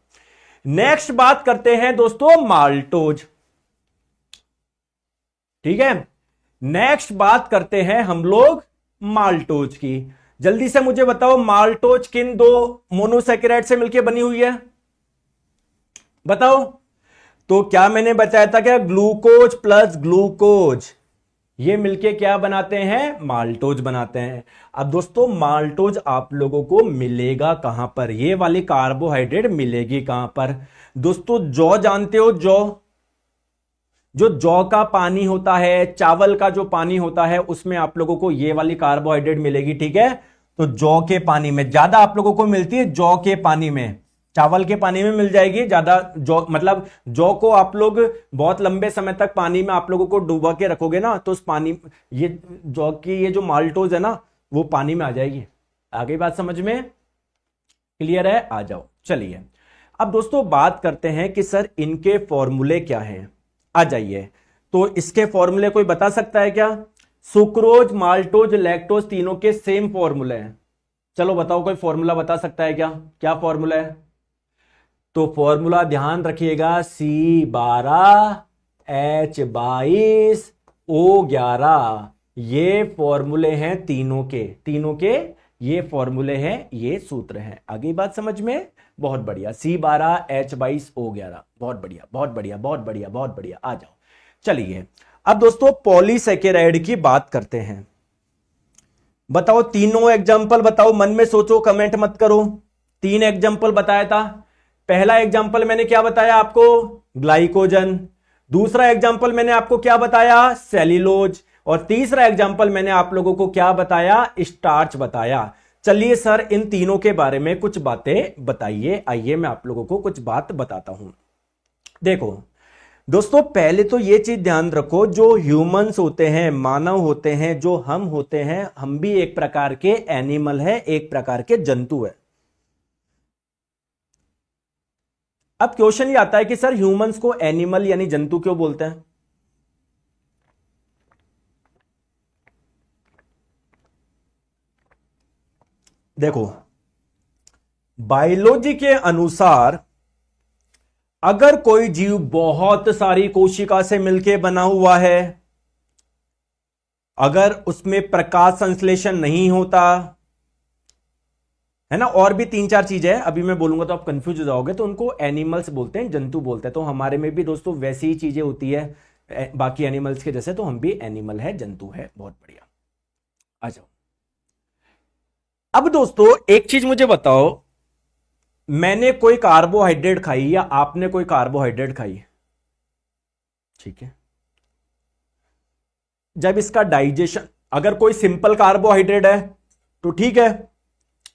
नेक्स्ट बात करते हैं दोस्तों माल्टोज। ठीक है, नेक्स्ट बात करते हैं हम लोग माल्टोज की। जल्दी से मुझे बताओ, माल्टोज किन दो मोनोसैकेराइड से मिलकर बनी हुई है? बताओ। तो क्या मैंने बताया था? क्या ग्लूकोज प्लस ग्लूकोज, ये मिलके क्या बनाते हैं? माल्टोज बनाते हैं। अब दोस्तों माल्टोज आप लोगों को मिलेगा कहां पर? ये वाली कार्बोहाइड्रेट मिलेगी कहां पर? दोस्तों जौ जानते हो? जौ, जो जौ का पानी होता है, चावल का जो पानी होता है, उसमें आप लोगों को ये वाली कार्बोहाइड्रेट मिलेगी। ठीक है, तो जौ के पानी में ज्यादा आप लोगों को मिलती है। जौ के पानी में, चावल के पानी में मिल जाएगी ज्यादा। जौ मतलब जौ को आप लोग बहुत लंबे समय तक पानी में आप लोगों को डुबा के रखोगे ना, तो उस पानी, ये जौ की ये जो माल्टोज है ना, वो पानी में आ जाएगी। आ गई बात समझ में? क्लियर है? आ जाओ। चलिए अब दोस्तों बात करते हैं कि सर इनके फॉर्मूले क्या हैं। आ जाइए। तो इसके फॉर्मूले कोई बता सकता है क्या? सुक्रोज, माल्टोज, लैक्टोज तीनों के सेम फॉर्मूले हैं। चलो बताओ, कोई फॉर्मूला बता सकता है क्या? क्या फॉर्मूला है? तो फॉर्मूला ध्यान रखिएगा, C12H22O11। ये फॉर्मूले हैं तीनों के, तीनों के ये फॉर्मूले हैं, ये सूत्र हैं। आगे बात समझ में? बहुत बढ़िया। C12H22O11, बहुत बढ़िया बहुत बढ़िया बहुत बढ़िया बहुत बढ़िया। आ जाओ। चलिए अब दोस्तों पॉलीसैकेराइड की बात करते हैं। बताओ तीनों एग्जाम्पल बताओ, मन में सोचो, कमेंट मत करो। 3 एग्जाम्पल बताया था। पहला एग्जाम्पल मैंने क्या बताया आपको? ग्लाइकोजन। दूसरा एग्जाम्पल मैंने आपको क्या बताया? सेल्यूलोज। और तीसरा एग्जाम्पल मैंने आप लोगों को क्या बताया? स्टार्च बताया। चलिए सर इन तीनों के बारे में कुछ बातें बताइए। आइए मैं आप लोगों को कुछ बात बताता हूं। देखो दोस्तों, पहले तो यह चीज ध्यान रखो, जो ह्यूमंस होते हैं, मानव होते हैं, जो हम होते हैं, हम भी एक प्रकार के एनिमल है, एक प्रकार के जंतु है। अब क्वेश्चन ये आता है कि सर ह्यूमंस को एनिमल यानी जंतु क्यों बोलते हैं? देखो बायोलॉजी के अनुसार अगर कोई जीव बहुत सारी कोशिका से मिलकर बना हुआ है, अगर उसमें प्रकाश संश्लेषण नहीं होता है ना, और भी 3-4 चीजें हैं, अभी मैं बोलूंगा तो आप कंफ्यूज हो जाओगे, तो उनको एनिमल्स बोलते हैं, जंतु बोलते हैं। तो हमारे में भी दोस्तों वैसी ही चीजें होती है बाकी एनिमल्स के जैसे, तो हम भी एनिमल है, जंतु है। बहुत बढ़िया, आ जाओ। अब दोस्तों एक चीज मुझे बताओ, मैंने कोई कार्बोहाइड्रेट खाई या आपने कोई कार्बोहाइड्रेट खाई, ठीक है, जब इसका डाइजेशन, अगर कोई सिंपल कार्बोहाइड्रेट है तो ठीक है,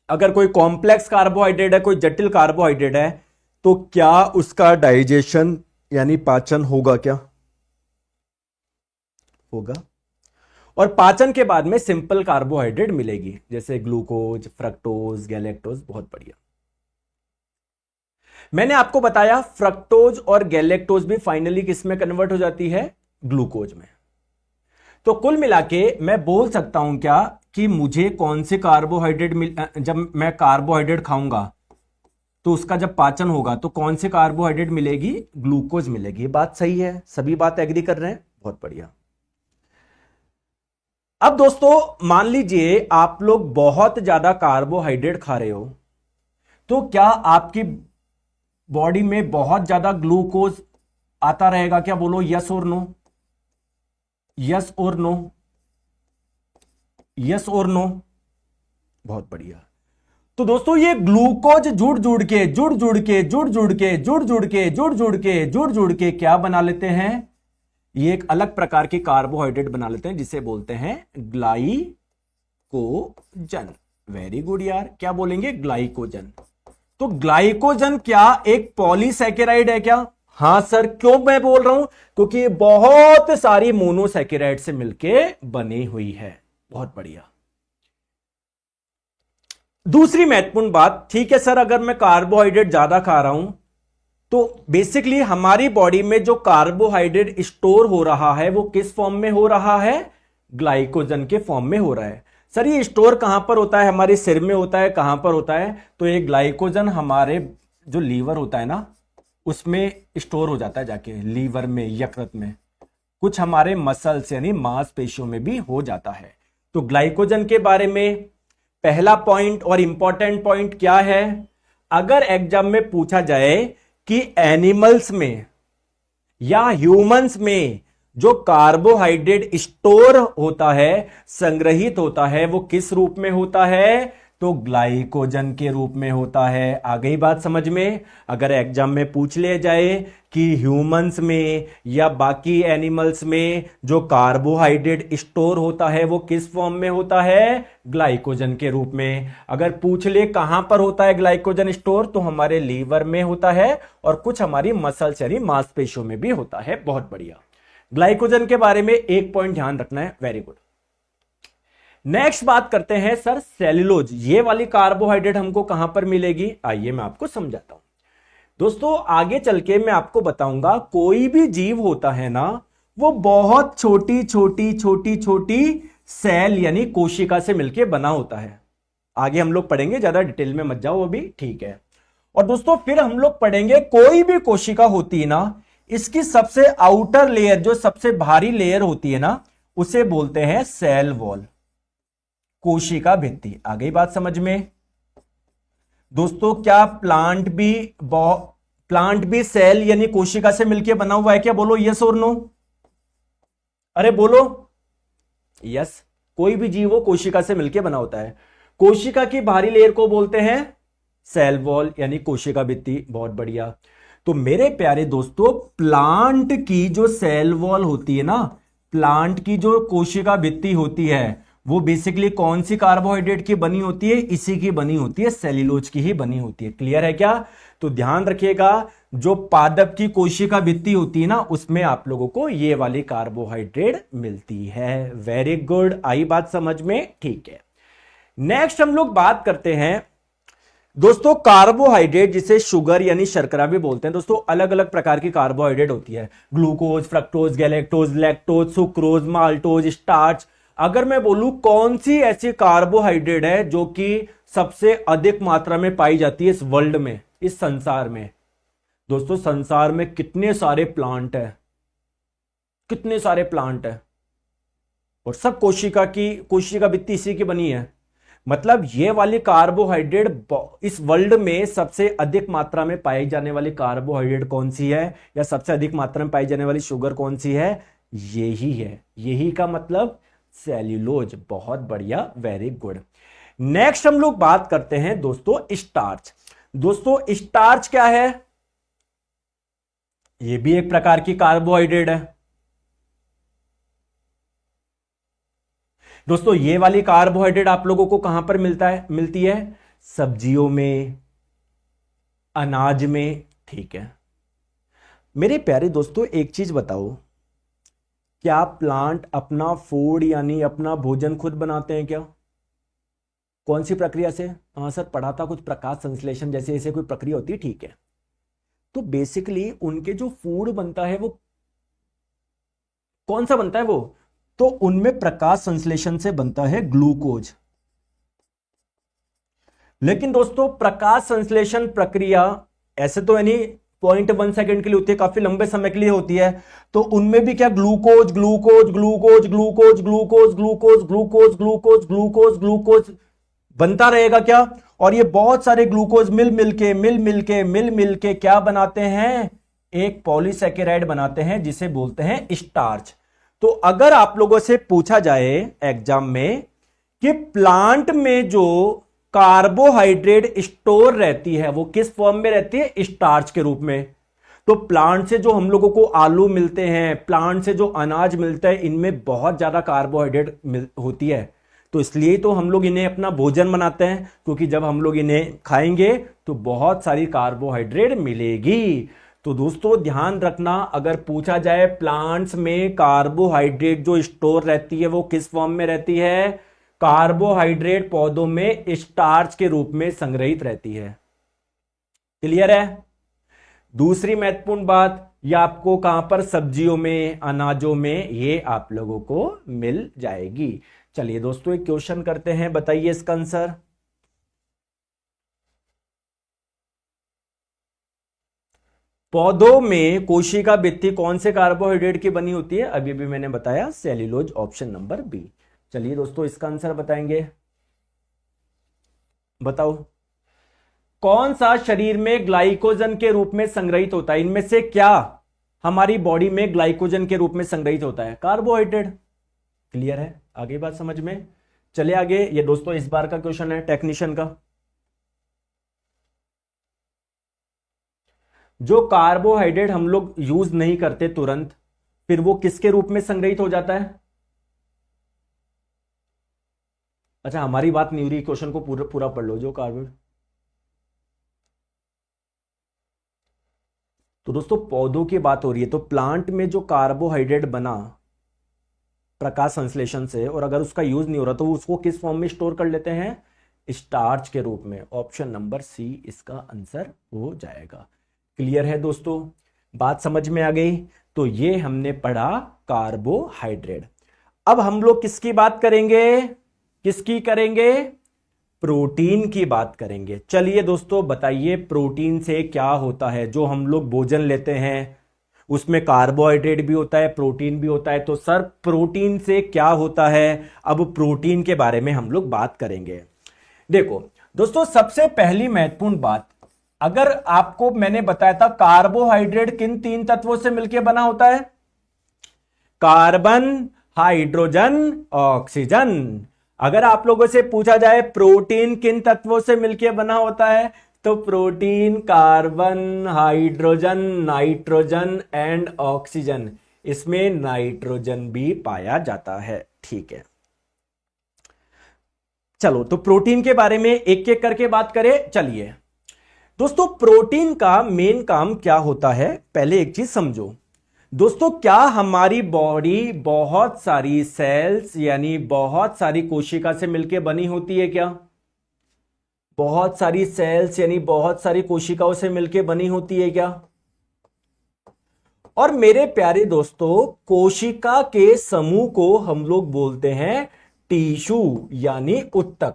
अगर कोई कॉम्प्लेक्स कार्बोहाइड्रेट है, कोई जटिल कार्बोहाइड्रेट है, तो क्या उसका डाइजेशन यानी पाचन होगा? क्या होगा? और पाचन के बाद में सिंपल कार्बोहाइड्रेट मिलेगी, जैसे ग्लूकोज, फ्रक्टोज, गैलेक्टोज। बहुत बढ़िया। मैंने आपको बताया फ्रक्टोज और गैलेक्टोज भी फाइनली किस में कन्वर्ट हो जाती है? ग्लूकोज में। तो कुल मिला के मैं बोल सकता हूं क्या कि मुझे कौन से कार्बोहाइड्रेट जब मैं कार्बोहाइड्रेट खाऊंगा तो उसका जब पाचन होगा तो कौन से कार्बोहाइड्रेट मिलेगी? ग्लूकोज मिलेगी। ये बात सही है, सभी बात एग्री कर रहे हैं? बहुत बढ़िया। अब दोस्तों मान लीजिए आप लोग बहुत ज्यादा कार्बोहाइड्रेट खा रहे हो, तो क्या आपकी बॉडी में बहुत ज्यादा ग्लूकोज आता रहेगा क्या? बोलो यस और नो, यस और नो, यस और नो। बहुत बढ़िया। तो दोस्तों ये ग्लूकोज जुड़ जुड़ के जुड़ जुड़ के जुड़ जुड़ के जुड़ जुड़ के जुड़ जुड़ के जुड़ जुड़ के क्या बना लेते हैं? ये एक अलग प्रकार की कार्बोहाइड्रेट बना लेते हैं जिसे बोलते हैं ग्लाइकोजन। वेरी गुड यार, क्या बोलेंगे? ग्लाइकोजन। तो ग्लाइकोजन क्या एक पॉलीसैकेराइड है क्या? हां सर। क्यों मैं बोल रहा हूं? क्योंकि ये बहुत सारी मोनोसैकेराइड से मिलके बनी हुई है। बहुत बढ़िया। दूसरी महत्वपूर्ण बात, ठीक है सर, अगर मैं कार्बोहाइड्रेट ज्यादा खा रहा हूं तो बेसिकली हमारी बॉडी में जो कार्बोहाइड्रेट स्टोर हो रहा है वो किस फॉर्म में हो रहा है? ग्लाइकोजन के फॉर्म में हो रहा है। सर ये स्टोर कहां पर होता है? हमारे सिर में होता है? कहां पर होता है? तो ये ग्लाइकोजन हमारे जो लीवर होता है ना उसमें स्टोर हो जाता है, जाके लीवर में, यकृत में, कुछ हमारे मसल्स यानी मांसपेशियों में भी हो जाता है। तो ग्लाइकोजन के बारे में पहला पॉइंट और इंपॉर्टेंट पॉइंट क्या है? अगर एग्जाम में पूछा जाए कि एनिमल्स में या ह्यूमंस में जो कार्बोहाइड्रेट स्टोर होता है, संग्रहित होता है, वो किस रूप में होता है? तो ग्लाइकोजन के रूप में होता है। आ गई बात समझ में? अगर एग्जाम में पूछ ले जाए कि ह्यूमंस में या बाकी एनिमल्स में जो कार्बोहाइड्रेट स्टोर होता है वो किस फॉर्म में होता है? ग्लाइकोजन के रूप में। अगर पूछ ले कहां पर होता है ग्लाइकोजन स्टोर, तो हमारे लीवर में होता है और कुछ हमारी मसल्स यानी मांसपेशियों में भी होता है। बहुत बढ़िया। ग्लाइकोजन के बारे में एक पॉइंट ध्यान रखना है। Very good. नेक्स्ट बात करते हैं सर सेल्यूलोज। ये वाली कार्बोहाइड्रेट हमको कहां पर मिलेगी? आइए मैं आपको समझाता हूं। दोस्तों आगे चल के मैं आपको बताऊंगा, कोई भी जीव होता है ना वो बहुत छोटी छोटी छोटी छोटी सेल यानी कोशिका से मिलकर बना होता है। आगे हम लोग पढ़ेंगे, ज्यादा डिटेल में मत जाओ अभी, ठीक है। और दोस्तों फिर हम लोग पढ़ेंगे कोई भी कोशिका होती है ना, इसकी सबसे आउटर लेयर जो सबसे भारी लेयर होती है ना उसे बोलते हैं सेल वॉल, कोशिका भित्ति। आ गई बात समझ में? दोस्तों क्या प्लांट भी सेल यानी कोशिका से मिलकर बना हुआ है क्या? बोलो यस और नो। अरे बोलो यस। कोई भी जीव हो कोशिका से मिलकर बना होता है। कोशिका की बाहरी लेयर को बोलते हैं सेल वॉल यानी कोशिका भित्ति। बहुत बढ़िया। तो मेरे प्यारे दोस्तों प्लांट की जो सेल वॉल होती है ना, प्लांट की जो कोशिका भित्ति होती है वो बेसिकली कौन सी कार्बोहाइड्रेट की बनी होती है? इसी की बनी होती है, सेल्यूलोज की ही बनी होती है। क्लियर है क्या? तो ध्यान रखिएगा, जो पादप की कोशिका भित्ति होती है ना उसमें आप लोगों को ये वाली कार्बोहाइड्रेट मिलती है। Very good. आई बात समझ में? ठीक है। नेक्स्ट हम लोग बात करते हैं दोस्तों कार्बोहाइड्रेट, जिसे शुगर यानी शर्करा भी बोलते हैं। दोस्तों अलग अलग प्रकार की कार्बोहाइड्रेट होती है, glucose, fructose, galactose, lactose, sucrose, maltose, starch. अगर मैं बोलूं कौन सी ऐसी कार्बोहाइड्रेट है जो कि सबसे अधिक मात्रा में पाई जाती है इस वर्ल्ड में, इस संसार में? दोस्तों संसार में कितने सारे प्लांट है, कितने सारे प्लांट है और सब कोशिका भित्ति इसी की बनी है। मतलब ये वाली कार्बोहाइड्रेट इस वर्ल्ड में सबसे अधिक मात्रा में पाई जाने वाली कार्बोहाइड्रेट कौन सी है, या सबसे अधिक मात्रा में पाई जाने वाली शुगर कौन सी है? यही है। यही का मतलब सेल्यूलोज। बहुत बढ़िया। Very good. नेक्स्ट हम लोग बात करते हैं दोस्तों स्टार्च। दोस्तों स्टार्च क्या है? यह भी एक प्रकार की कार्बोहाइड्रेट है। दोस्तों ये वाली कार्बोहाइड्रेट आप लोगों को कहां पर मिलती है? सब्जियों में, अनाज में। ठीक है। मेरे प्यारे दोस्तों एक चीज बताओ, क्या प्लांट अपना फूड यानी अपना भोजन खुद बनाते हैं क्या? कौन सी प्रक्रिया से? हाँ सर, पढ़ा था कुछ, प्रकाश संश्लेषण जैसे ऐसे कोई प्रक्रिया होती है, ठीक है। तो बेसिकली उनके जो फूड बनता है वो कौन सा बनता है वो? तो उनमें प्रकाश संश्लेषण से बनता है ग्लूकोज। लेकिन दोस्तों प्रकाश संश्लेषण प्रक्रिया ऐसे तो यानी 0.1 सेकंड के लिए होती है, काफी लंबे समय के लिए होती है। तो उनमें भी क्या glucose glucose glucose glucose glucose glucose glucose glucose glucose glucose बनता रहेगा क्या? और ये बहुत सारे ग्लूकोज मिल मिलके क्या बनाते हैं? एक पॉलीसैकेराइड बनाते हैं जिसे बोलते हैं स्टार्च। तो अगर आप लोगों से पूछा जाए एग्जाम में कि प्लांट में जो कार्बोहाइड्रेट स्टोर रहती है वो किस फॉर्म में रहती है? स्टार्च के रूप में। तो प्लांट से जो हम लोगों को आलू मिलते हैं, प्लांट से जो अनाज मिलता है, इनमें बहुत ज्यादा कार्बोहाइड्रेट होती है। तो इसलिए तो हम लोग इन्हें अपना भोजन बनाते हैं, क्योंकि जब हम लोग इन्हें खाएंगे तो बहुत सारी कार्बोहाइड्रेट मिलेगी। तो दोस्तों ध्यान रखना, अगर पूछा जाए प्लांट्स में कार्बोहाइड्रेट जो स्टोर रहती है वो किस फॉर्म में रहती है? कार्बोहाइड्रेट पौधों में स्टार्च के रूप में संग्रहित रहती है। क्लियर है? दूसरी महत्वपूर्ण बात, ये आपको कहां पर? सब्जियों में, अनाजों में ये आप लोगों को मिल जाएगी। चलिए दोस्तों एक क्वेश्चन करते हैं, बताइए इसका आंसर। पौधों में कोशिका भित्ति कौन से कार्बोहाइड्रेट की बनी होती है? अभी भी मैंने बताया सेल्यूलोज, ऑप्शन नंबर बी। चलिए दोस्तों इसका आंसर बताएंगे, बताओ कौन सा शरीर में ग्लाइकोजन के रूप में संग्रहित होता है? इनमें से क्या हमारी बॉडी में ग्लाइकोजन के रूप में संग्रहित होता है? कार्बोहाइड्रेट। क्लियर है? आगे बात समझ में? चले आगे। ये दोस्तों इस बार का क्वेश्चन है टेक्नीशियन का। जो कार्बोहाइड्रेट हम लोग यूज नहीं करते तुरंत, फिर वो किसके रूप में संग्रहित हो जाता है? अच्छा हमारी बात नहीं हो रही, क्वेश्चन को पूरा पूरा पढ़ लो। जो कार्बोहाइड्रेट, तो दोस्तों पौधों की बात हो रही है, तो प्लांट में जो कार्बोहाइड्रेट बना प्रकाश संश्लेषण से, और अगर उसका यूज नहीं हो रहा तो उसको किस फॉर्म में स्टोर कर लेते हैं? स्टार्च के रूप में। ऑप्शन नंबर सी इसका आंसर हो जाएगा। क्लियर है दोस्तों? बात समझ में आ गई? तो ये हमने पढ़ा कार्बोहाइड्रेट। अब हम लोग किसकी बात करेंगे? किसकी करेंगे? प्रोटीन की बात करेंगे। चलिए दोस्तों बताइए प्रोटीन से क्या होता है? जो हम लोग भोजन लेते हैं उसमें कार्बोहाइड्रेट भी होता है, प्रोटीन भी होता है। तो सर प्रोटीन से क्या होता है? अब प्रोटीन के बारे में हम लोग बात करेंगे। देखो दोस्तों सबसे पहली महत्वपूर्ण बात, अगर आपको मैंने बताया था कार्बोहाइड्रेट किन 3 तत्वों से मिलकर बना होता है? Carbon, hydrogen, oxygen. अगर आप लोगों से पूछा जाए प्रोटीन किन तत्वों से मिलकर बना होता है, तो protein carbon, hydrogen, nitrogen and oxygen. इसमें नाइट्रोजन भी पाया जाता है। ठीक है, चलो तो प्रोटीन के बारे में एक एक करके बात करें। चलिए दोस्तों प्रोटीन का मेन काम क्या होता है, पहले एक चीज समझो। दोस्तों क्या हमारी बॉडी बहुत सारी सेल्स यानी बहुत सारी कोशिका से मिलकर बनी होती है क्या? बहुत सारी सेल्स यानी बहुत सारी कोशिकाओं से मिलकर बनी होती है क्या? और मेरे प्यारे दोस्तों कोशिका के समूह को हम लोग बोलते हैं टिश्यू यानी उत्तक।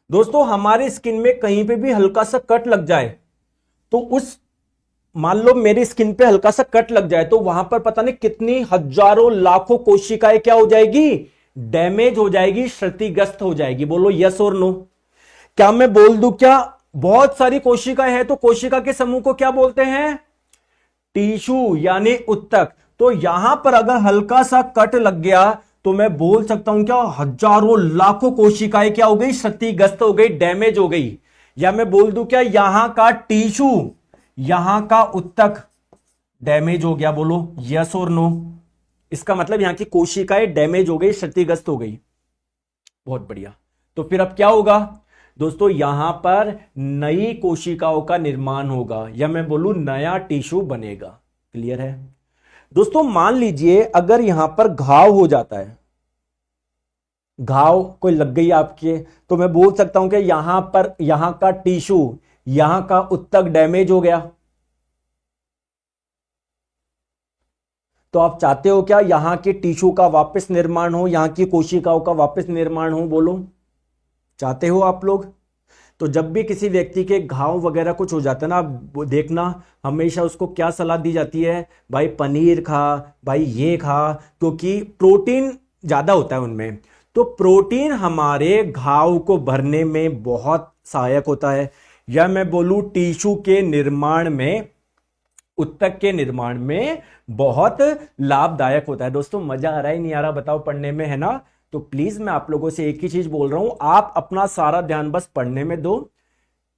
दोस्तों हमारे स्किन में कहीं पे भी हल्का सा कट लग जाए तो उस, मान लो मेरी स्किन पे हल्का सा कट लग जाए तो वहां पर पता नहीं कितनी हजारों लाखों कोशिकाएं क्या हो जाएगी? डैमेज हो जाएगी, क्षतिग्रस्त हो जाएगी। बोलो यस और नो। क्या मैं बोल दूं क्या बहुत सारी कोशिकाएं हैं तो कोशिका के समूह को क्या बोलते हैं? टिश्यू यानी उत्तक। तो यहां पर अगर हल्का सा कट लग गया तो मैं बोल सकता हूं क्या हजारों लाखों कोशिकाएं क्या हो गई? क्षतिग्रस्त हो गई, डैमेज हो गई। या मैं बोल दूं क्या यहां का टिश्यू, यहां का उत्तक डैमेज हो गया। बोलो यस और नो। इसका मतलब यहां की कोशिकाएं डैमेज हो गई, क्षतिग्रस्त हो गई। बहुत बढ़िया। तो फिर अब क्या होगा दोस्तों? यहां पर नई कोशिकाओं का निर्माण होगा, या मैं बोलूं नया टिश्यू बनेगा। क्लियर है? दोस्तों मान लीजिए अगर यहां पर घाव हो जाता है, घाव कोई लग गई आपके, तो मैं बोल सकता हूं कि यहां पर यहां का टिश्यू, यहां का उत्तक डैमेज हो गया। तो आप चाहते हो क्या यहां के टिश्यू का वापस निर्माण हो, यहां की कोशिकाओं का वापस निर्माण हो? बोलो, चाहते हो आप लोग? तो जब भी किसी व्यक्ति के घाव वगैरह कुछ हो जाता है ना, वो देखना हमेशा उसको क्या सलाह दी जाती है, भाई पनीर खा, भाई ये खा, क्योंकि प्रोटीन ज्यादा होता है उनमें। तो प्रोटीन हमारे घाव को भरने में बहुत सहायक होता है, या मैं बोलूं टिश्यू के निर्माण में, उत्तक के निर्माण में बहुत लाभदायक होता है। दोस्तों मजा आ रहा है नहीं आ रहा बताओ पढ़ने में, है ना? तो प्लीज मैं आप लोगों से एक ही चीज बोल रहा हूं, आप अपना सारा ध्यान बस पढ़ने में दो,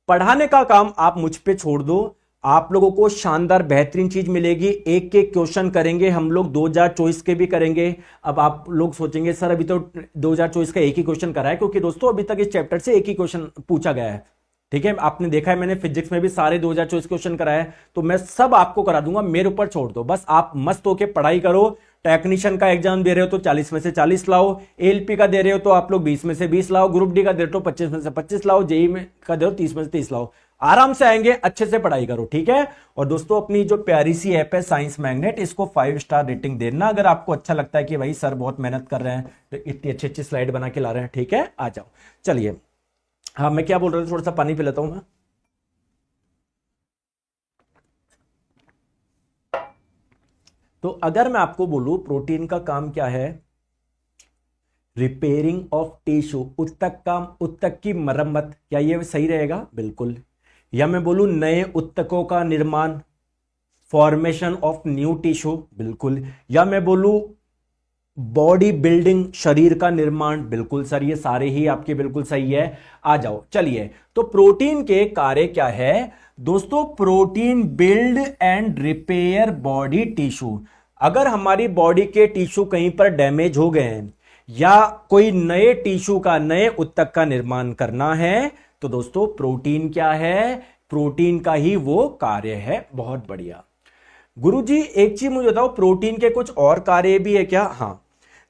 पढ़ाने का काम आप मुझ पे छोड़ दो। आप लोगों को शानदार बेहतरीन चीज मिलेगी। एक एक क्वेश्चन करेंगे हम लोग, 2024 के भी करेंगे। अब आप लोग सोचेंगे सर अभी तो 2024 का एक ही क्वेश्चन करा है, क्योंकि दोस्तों अभी तक इस चैप्टर से एक ही क्वेश्चन पूछा गया है। ठीक है, आपने देखा है मैंने फिजिक्स में भी सारे 2024 क्वेश्चन कराए, तो मैं सब आपको करा दूंगा, मेरे ऊपर छोड़ दो। बस आप मस्त होके पढ़ाई करो। टेक्नीशियन का एग्जाम दे रहे हो तो 40 में से 40 लाओ, एलपी का दे रहे हो तो आप लोग 20 में से 20 लाओ, ग्रुप डी का दे रहे हो तो 25 में से 25 लाओ, जेई में का दे रहे हो 30 में से 30 लाओ। आराम से आएंगे, अच्छे से पढ़ाई करो, ठीक है? और दोस्तों अपनी जो प्यारी सी ऐप है साइंस मैग्नेट, इसको 5 स्टार रेटिंग देना अगर आपको अच्छा लगता है कि भाई सर बहुत मेहनत कर रहे हैं, तो इतनी अच्छी अच्छी स्लाइड बना के ला रहे हैं। ठीक है, आ जाओ। चलिए, हाँ मैं क्या बोल रहा था, थोड़ा सा पानी पी लेता हूं मैं। तो अगर मैं आपको बोलूं प्रोटीन का काम क्या है, रिपेयरिंग ऑफ टिश्यू, उत्तक की मरम्मत, क्या ये सही रहेगा? बिल्कुल। या मैं बोलूं नए उत्तकों का निर्माण, फॉर्मेशन ऑफ न्यू टिश्यू, बिल्कुल। या मैं बोलूं बॉडी बिल्डिंग, शरीर का निर्माण, बिल्कुल सर, ये सारे ही आपके बिल्कुल सही है। आ जाओ, चलिए। तो प्रोटीन के कार्य क्या है दोस्तों? Protein build and repair body tissue. अगर हमारी बॉडी के टिश्यू कहीं पर डैमेज हो गए हैं, या कोई नए टिश्यू का, नए उत्तक का निर्माण करना है, तो दोस्तों प्रोटीन क्या है? प्रोटीन का ही वो कार्य है। बहुत बढ़िया। गुरुजी एक चीज मुझे बताओ, प्रोटीन के कुछ और कार्य भी है क्या? हाँ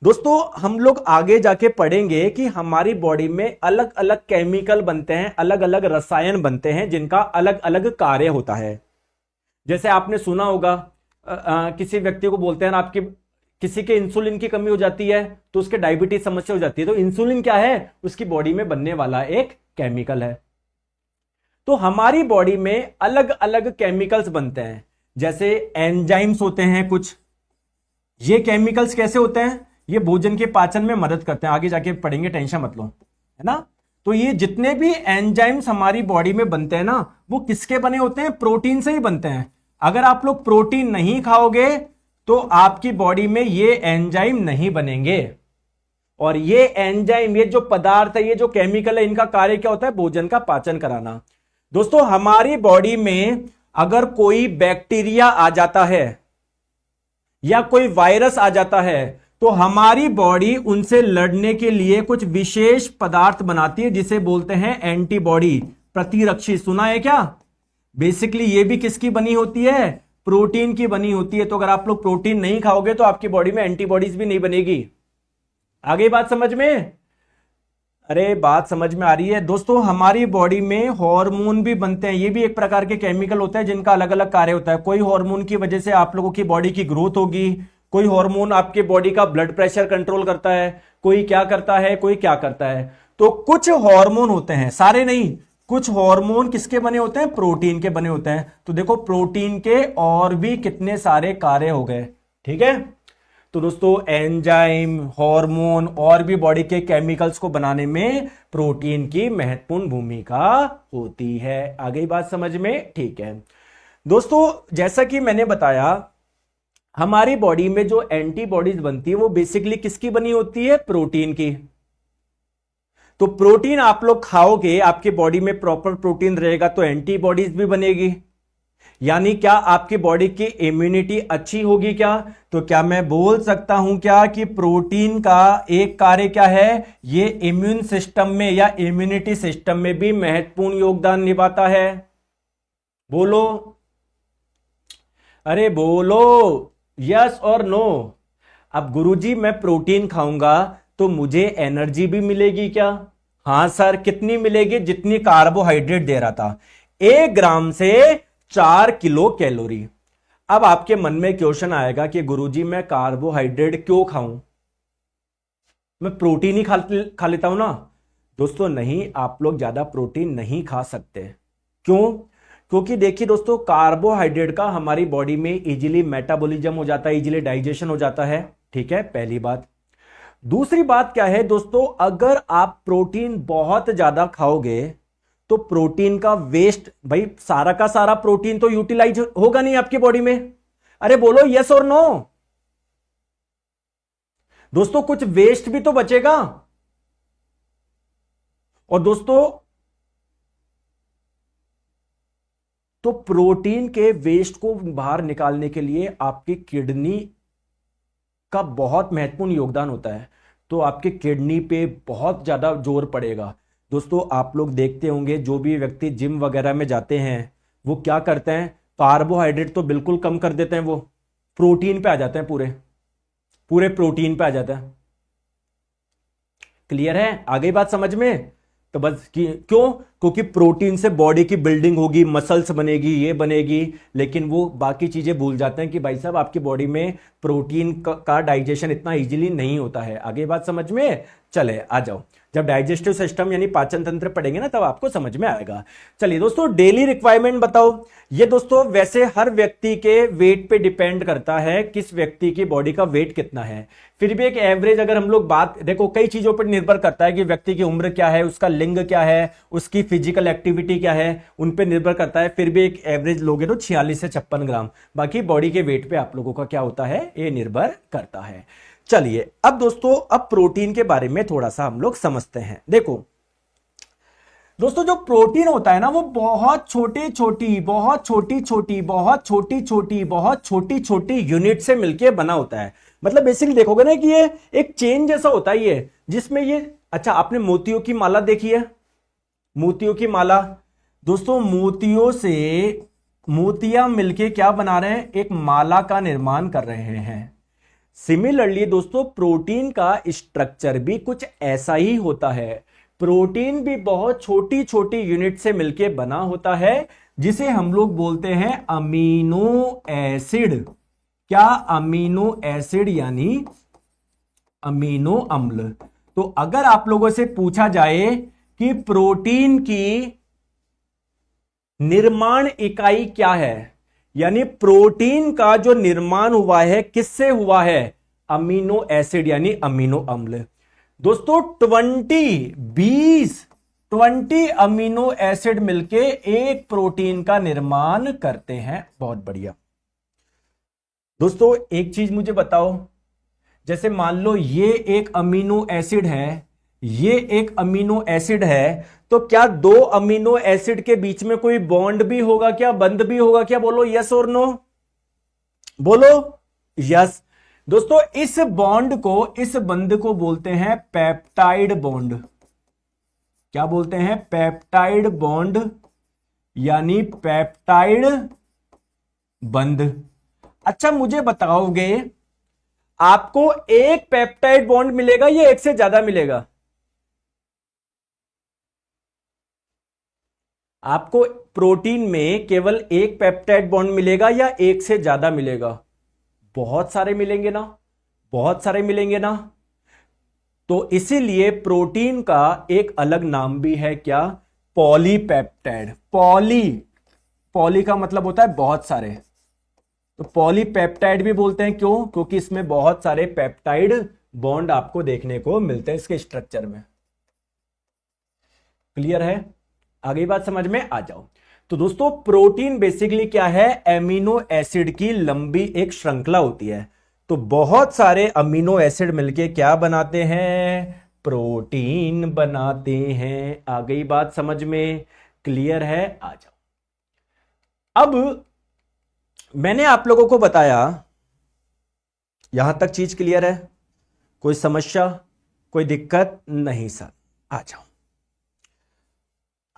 दोस्तों, हम लोग आगे जाके पढ़ेंगे कि हमारी बॉडी में अलग अलग केमिकल बनते हैं, अलग अलग रसायन बनते हैं, जिनका अलग अलग कार्य होता है। जैसे आपने सुना होगा किसी व्यक्ति को बोलते हैं ना, आपकी किसी के इंसुलिन की कमी हो जाती है तो उसके डायबिटीज समस्या हो जाती है, तो इंसुलिन क्या है? उसकी बॉडी में बनने वाला एक केमिकल है। तो हमारी बॉडी में अलग अलग केमिकल्स बनते हैं, जैसे एंजाइम्स होते हैं कुछ। ये केमिकल्स कैसे होते हैं? ये भोजन के पाचन में मदद करते हैं, आगे जाके पढ़ेंगे, टेंशन मत लो, है ना? तो ये जितने भी एंजाइम्स हमारी बॉडी में बनते हैं ना, वो किसके बने होते हैं? प्रोटीन से ही बनते हैं। अगर आप लोग प्रोटीन नहीं खाओगे तो आपकी बॉडी में ये एंजाइम नहीं बनेंगे। और ये एंजाइम, ये जो पदार्थ है, ये जो केमिकल है, इनका कार्य क्या होता है? भोजन का पाचन कराना। दोस्तों हमारी बॉडी में अगर कोई बैक्टीरिया आ जाता है या कोई वायरस आ जाता है, तो हमारी बॉडी उनसे लड़ने के लिए कुछ विशेष पदार्थ बनाती है, जिसे बोलते हैं एंटीबॉडी, प्रतिरक्षी। सुना है क्या? बेसिकली ये भी किसकी बनी होती है? प्रोटीन की बनी होती है। तो अगर आप लोग प्रोटीन नहीं खाओगे तो आपकी बॉडी में एंटीबॉडीज भी नहीं बनेगी। आगे बात समझ में? अरे बात समझ में आ रही है? दोस्तों हमारी बॉडी में हार्मोन भी बनते हैं, ये भी एक प्रकार के केमिकल होते हैं जिनका अलग अलग कार्य होता है। कोई हार्मोन की वजह से आप लोगों की बॉडी की ग्रोथ होगी, कोई हार्मोन आपके बॉडी का ब्लड प्रेशर कंट्रोल करता है, कोई क्या करता है, कोई क्या करता है। तो कुछ हार्मोन होते हैं, सारे नहीं, कुछ हार्मोन किसके बने होते हैं? प्रोटीन के बने होते हैं। तो देखो प्रोटीन के और भी कितने सारे कार्य हो गए। ठीक है, तो दोस्तों एंजाइम, हार्मोन और भी बॉडी के केमिकल्स को बनाने में प्रोटीन की महत्वपूर्ण भूमिका होती है। आ गई बात समझ में? ठीक है दोस्तों, जैसा कि मैंने बताया, हमारी बॉडी में जो एंटीबॉडीज बनती है वो बेसिकली किसकी बनी होती है? प्रोटीन की। तो प्रोटीन आप लोग खाओगे, आपकी बॉडी में प्रॉपर प्रोटीन रहेगा तो एंटीबॉडीज भी बनेगी, यानी क्या आपकी बॉडी की इम्यूनिटी अच्छी होगी क्या? तो क्या मैं बोल सकता हूं क्या कि प्रोटीन का एक कार्य क्या है? ये इम्यून सिस्टम में या इम्यूनिटी सिस्टम में भी महत्वपूर्ण योगदान निभाता है। बोलो, अरे बोलो। यस और नो? अब गुरुजी मैं प्रोटीन खाऊंगा तो मुझे एनर्जी भी मिलेगी क्या? हां सर। कितनी मिलेगी? जितनी कार्बोहाइड्रेट दे रहा था। 1 ग्राम से 4 किलो कैलोरी। अब आपके मन में क्वेश्चन आएगा कि गुरुजी मैं कार्बोहाइड्रेट क्यों खाऊं, मैं प्रोटीन ही खा लेता हूं ना। दोस्तों नहीं, आप लोग ज्यादा प्रोटीन नहीं खा सकते। क्यों? क्योंकि देखिए दोस्तों, कार्बोहाइड्रेट का हमारी बॉडी में इजीली मेटाबॉलिज्म हो जाता है, इजीली डाइजेशन हो जाता है। ठीक है, पहली बात। दूसरी बात क्या है दोस्तों, अगर आप प्रोटीन बहुत ज्यादा खाओगे तो प्रोटीन का वेस्ट, भाई सारा का सारा प्रोटीन तो यूटिलाइज होगा नहीं आपकी बॉडी में। अरे बोलो यस और नो? दोस्तों कुछ वेस्ट भी तो बचेगा। और दोस्तों तो प्रोटीन के वेस्ट को बाहर निकालने के लिए आपकी किडनी का बहुत महत्वपूर्ण योगदान होता है। तो आपके किडनी पे बहुत ज्यादा जोर पड़ेगा। दोस्तों आप लोग देखते होंगे जो भी व्यक्ति जिम वगैरह में जाते हैं वो क्या करते हैं, कार्बोहाइड्रेट तो बिल्कुल कम कर देते हैं, वो प्रोटीन पे आ जाते हैं, पूरे पूरे प्रोटीन पे आ जाता है। क्लियर है? आ गई बात समझ में? तो बस क्यों? क्योंकि प्रोटीन से बॉडी की बिल्डिंग होगी, मसल्स बनेगी, ये बनेगी, लेकिन वो बाकी चीजें भूल जाते हैं कि भाई साहब आपकी बॉडी में प्रोटीन का डाइजेशन इतना इजीली नहीं होता है। आगे बात समझ में? चले आ जाओ। जब डाइजेस्टिव सिस्टम यानी पाचन तंत्र पढ़ेंगे ना तब आपको समझ में आएगा। चलिए दोस्तों, डेली रिक्वायरमेंट बताओ। ये दोस्तों वैसे हर व्यक्ति के वेट पे डिपेंड करता है, किस व्यक्ति की बॉडी का वेट कितना है। फिर भी एक एवरेज अगर हम लोग बात, देखो कई चीजों पर निर्भर करता है कि व्यक्ति की उम्र क्या है, उसका लिंग क्या है, उसकी फिजिकल एक्टिविटी क्या है, उन पे निर्भर करता है। फिर भी एक एवरेज लोगे तो 46 से 56 ग्राम। बाकी बॉडी के वेट पे आप लोगों का क्या होता है, ये निर्भर करता है। चलिए अब दोस्तों, अब प्रोटीन के बारे में थोड़ा सा हम लोग समझते हैं। देखो दोस्तों, जो प्रोटीन होता है ना वो बहुत छोटी छोटी बहुत छोटी छोटी बहुत छोटी छोटी बहुत छोटी छोटी यूनिट से मिलकर बना होता है। मतलब बेसिकली देखोगे ना कि ये एक चेन जैसा होता है ये, जिसमें ये, अच्छा आपने मोतियों की माला देखी है? मोतियों की माला, दोस्तों मोतियों से मोतियां मिलके क्या बना रहे हैं, एक माला का निर्माण कर रहे हैं। सिमिलरली दोस्तों प्रोटीन का स्ट्रक्चर भी कुछ ऐसा ही होता है। प्रोटीन भी बहुत छोटी छोटी यूनिट से मिलके बना होता है, जिसे हम लोग बोलते हैं अमीनो एसिड। क्या? अमीनो एसिड यानी अमीनो अम्ल। तो अगर आप लोगों से पूछा जाए कि प्रोटीन की निर्माण इकाई क्या है, यानी प्रोटीन का जो निर्माण हुआ है किससे हुआ है, अमीनो एसिड यानी अमीनो अम्ल। दोस्तों 20 अमीनो एसिड मिलके एक प्रोटीन का निर्माण करते हैं। बहुत बढ़िया। दोस्तों एक चीज मुझे बताओ, जैसे मान लो ये एक अमीनो एसिड है, ये एक अमीनो एसिड है, तो क्या दो अमीनो एसिड के बीच में कोई बॉन्ड भी होगा क्या, बंध भी होगा क्या? बोलो यस और नो? बोलो यस। दोस्तों इस बॉन्ड को, इस बंध को बोलते हैं पेप्टाइड बॉन्ड। क्या बोलते हैं? पेप्टाइड बॉन्ड यानी पेप्टाइड बंध। अच्छा मुझे बताओगे, आपको एक पेप्टाइड बॉन्ड मिलेगा या एक से ज्यादा मिलेगा? आपको प्रोटीन में केवल एक पेप्टाइड बॉन्ड मिलेगा या एक से ज्यादा मिलेगा? बहुत सारे मिलेंगे ना, बहुत सारे मिलेंगे ना। तो इसीलिए प्रोटीन का एक अलग नाम भी है, क्या? पॉलीपेप्टाइड। पॉली का मतलब होता है बहुत सारे, तो पॉलीपेप्टाइड भी बोलते हैं। क्यों? क्योंकि इसमें बहुत सारे पेप्टाइड बॉन्ड आपको देखने को मिलते हैं इसके स्ट्रक्चर में। क्लियर है? आगे बात समझ में आ जाओ। तो दोस्तों प्रोटीन बेसिकली क्या है, एमिनो एसिड की लंबी एक श्रृंखला होती है। तो बहुत सारे अमीनो एसिड मिलके क्या बनाते हैं, प्रोटीन बनाते हैं। आ गई बात समझ में? क्लियर है? आ जाओ। अब मैंने आप लोगों को बताया, यहां तक चीज क्लियर है? कोई समस्या, कोई दिक्कत नहीं सर? आ जाओ।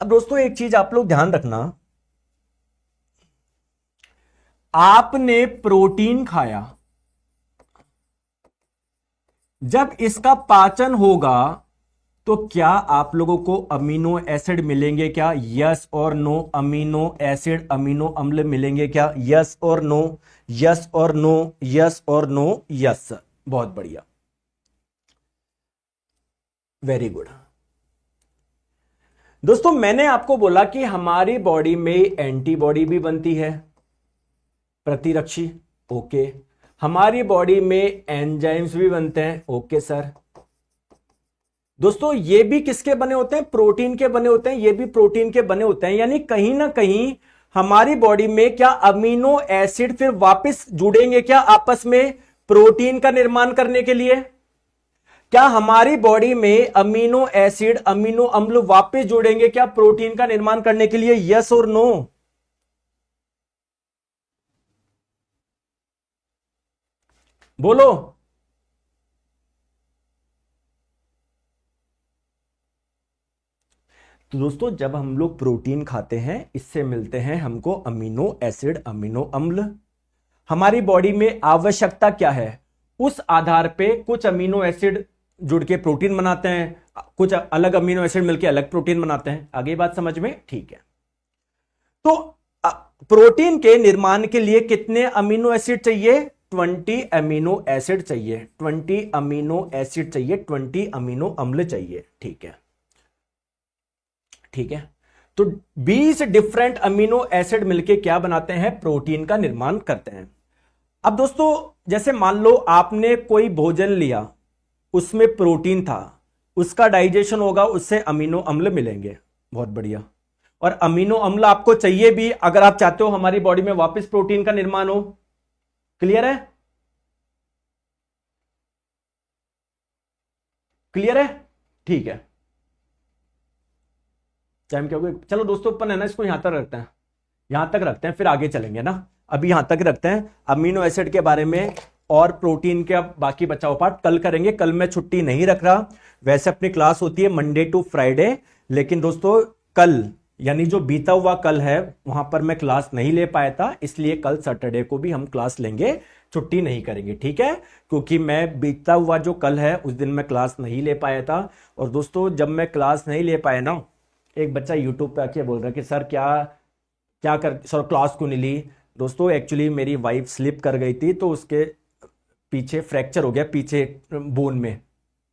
अब दोस्तों एक चीज आप लोग ध्यान रखना, आपने प्रोटीन खाया, जब इसका पाचन होगा तो क्या आप लोगों को अमीनो एसिड मिलेंगे क्या? यस और नो? अमीनो एसिड, अमीनो अम्ल मिलेंगे क्या? यस और नो? यस और नो? यस और नो? यस। बहुत बढ़िया, वेरी गुड। दोस्तों मैंने आपको बोला कि हमारी बॉडी में एंटीबॉडी भी बनती है, प्रतिरक्षी, ओके। हमारी बॉडी में एंजाइम्स भी बनते हैं, ओके सर। दोस्तों ये भी किसके बने होते हैं? प्रोटीन के बने होते हैं, ये भी प्रोटीन के बने होते हैं। यानी कहीं ना कहीं हमारी बॉडी में क्या अमीनो एसिड फिर वापस जुड़ेंगे क्या आपस में प्रोटीन का निर्माण करने के लिए? क्या हमारी बॉडी में अमीनो एसिड, अमीनो अम्ल वापस जुड़ेंगे क्या प्रोटीन का निर्माण करने के लिए? यस और नो? बोलो। तो दोस्तों जब हम लोग प्रोटीन खाते हैं इससे मिलते हैं हमको अमीनो एसिड, अमीनो अम्ल। हमारी बॉडी में आवश्यकता क्या है उस आधार पे कुछ अमीनो एसिड जुड़ के प्रोटीन बनाते हैं, कुछ अलग अमीनो एसिड मिलके अलग प्रोटीन बनाते हैं। आगे बात समझ में? ठीक है। तो प्रोटीन के निर्माण के लिए कितने अमीनो एसिड चाहिए? 20 अमीनो एसिड चाहिए, 20 अमीनो एसिड चाहिए, 20 अमीनो अम्ल चाहिए। ठीक है, ठीक है। तो 20 डिफरेंट अमीनो एसिड मिलके क्या बनाते हैं? प्रोटीन का निर्माण करते हैं। अब दोस्तों जैसे मान लो आपने कोई भोजन लिया, उसमें प्रोटीन था, उसका डाइजेशन होगा, उससे अमीनो अम्ल मिलेंगे। बहुत बढ़िया। और अमीनो अम्ल आपको चाहिए भी अगर आप चाहते हो हमारी बॉडी में वापस प्रोटीन का निर्माण हो। क्लियर है? क्लियर है? ठीक है। टाइम क्या हो गया? चलो दोस्तों अपन है ना इसको यहां तक रखते हैं, यहां तक रखते हैं, फिर आगे चलेंगे ना। अभी यहां तक रखते हैं अमीनो एसिड के बारे में, और प्रोटीन के बाकी बचा हुआ पार्ट कल करेंगे। कल मैं छुट्टी नहीं रख रहा, वैसे अपनी क्लास होती है मंडे टू फ्राइडे, लेकिन दोस्तों कल यानी जो बीता हुआ कल है वहां पर मैं क्लास नहीं ले पाया था, इसलिए कल सैटरडे को भी हम क्लास लेंगे, छुट्टी नहीं करेंगे। ठीक है? क्योंकि मैं बीता हुआ जो कल है उस दिन मैं क्लास नहीं ले पाया था। और दोस्तों जब मैं क्लास नहीं ले पाया ना, एक बच्चा यूट्यूब पे आके बोल रहा है कि सर क्या क्या कर, सर क्लास क्यों नहीं ली? दोस्तों एक्चुअली मेरी वाइफ स्लिप कर गई थी तो उसके पीछे फ्रैक्चर हो गया, पीछे बोन में।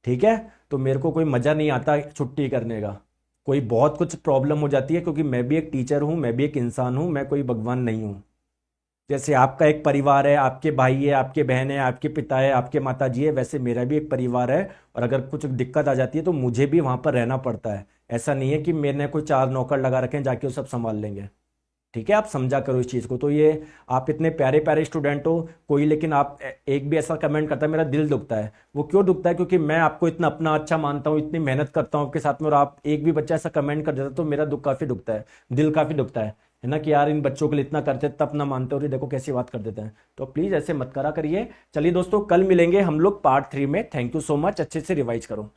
ठीक है? तो मेरे को कोई मजा नहीं आता छुट्टी करने का, कोई बहुत कुछ प्रॉब्लम हो जाती है, क्योंकि मैं भी एक टीचर हूं, मैं भी एक इंसान हूं, मैं कोई भगवान नहीं हूं। जैसे आपका एक परिवार है, आपके भाई है, आपके बहन है, आपके पिता है, आपके माता जी है, वैसे मेरा भी एक परिवार है। और अगर कुछ दिक्कत आ जाती है तो मुझे भी वहां पर रहना पड़ता है। ऐसा नहीं है कि मैंने कोई 4 नौकर लगा रखे हैं जाके वो सब संभाल लेंगे। ठीक है? आप समझा करो इस चीज़ को। तो ये आप इतने प्यारे प्यारे स्टूडेंट हो कोई, लेकिन आप एक भी ऐसा कमेंट करता है मेरा दिल दुखता है। वो क्यों दुखता है? क्योंकि मैं आपको इतना अपना अच्छा मानता हूँ, इतनी मेहनत करता हूँ आपके साथ में, और आप एक भी बच्चा ऐसा कमेंट कर देता तो मेरा दुख काफ़ी दुखता है, दिल काफ़ी दुखता है ना, कि यार इन बच्चों के लिए इतना करते तब ना मानते, और ये देखो कैसी बात कर देते हैं। तो प्लीज़ ऐसे मत करा करिए। चलिए दोस्तों कल मिलेंगे हम लोग पार्ट 3 में। थैंक यू सो मच, अच्छे से रिवाइज करो।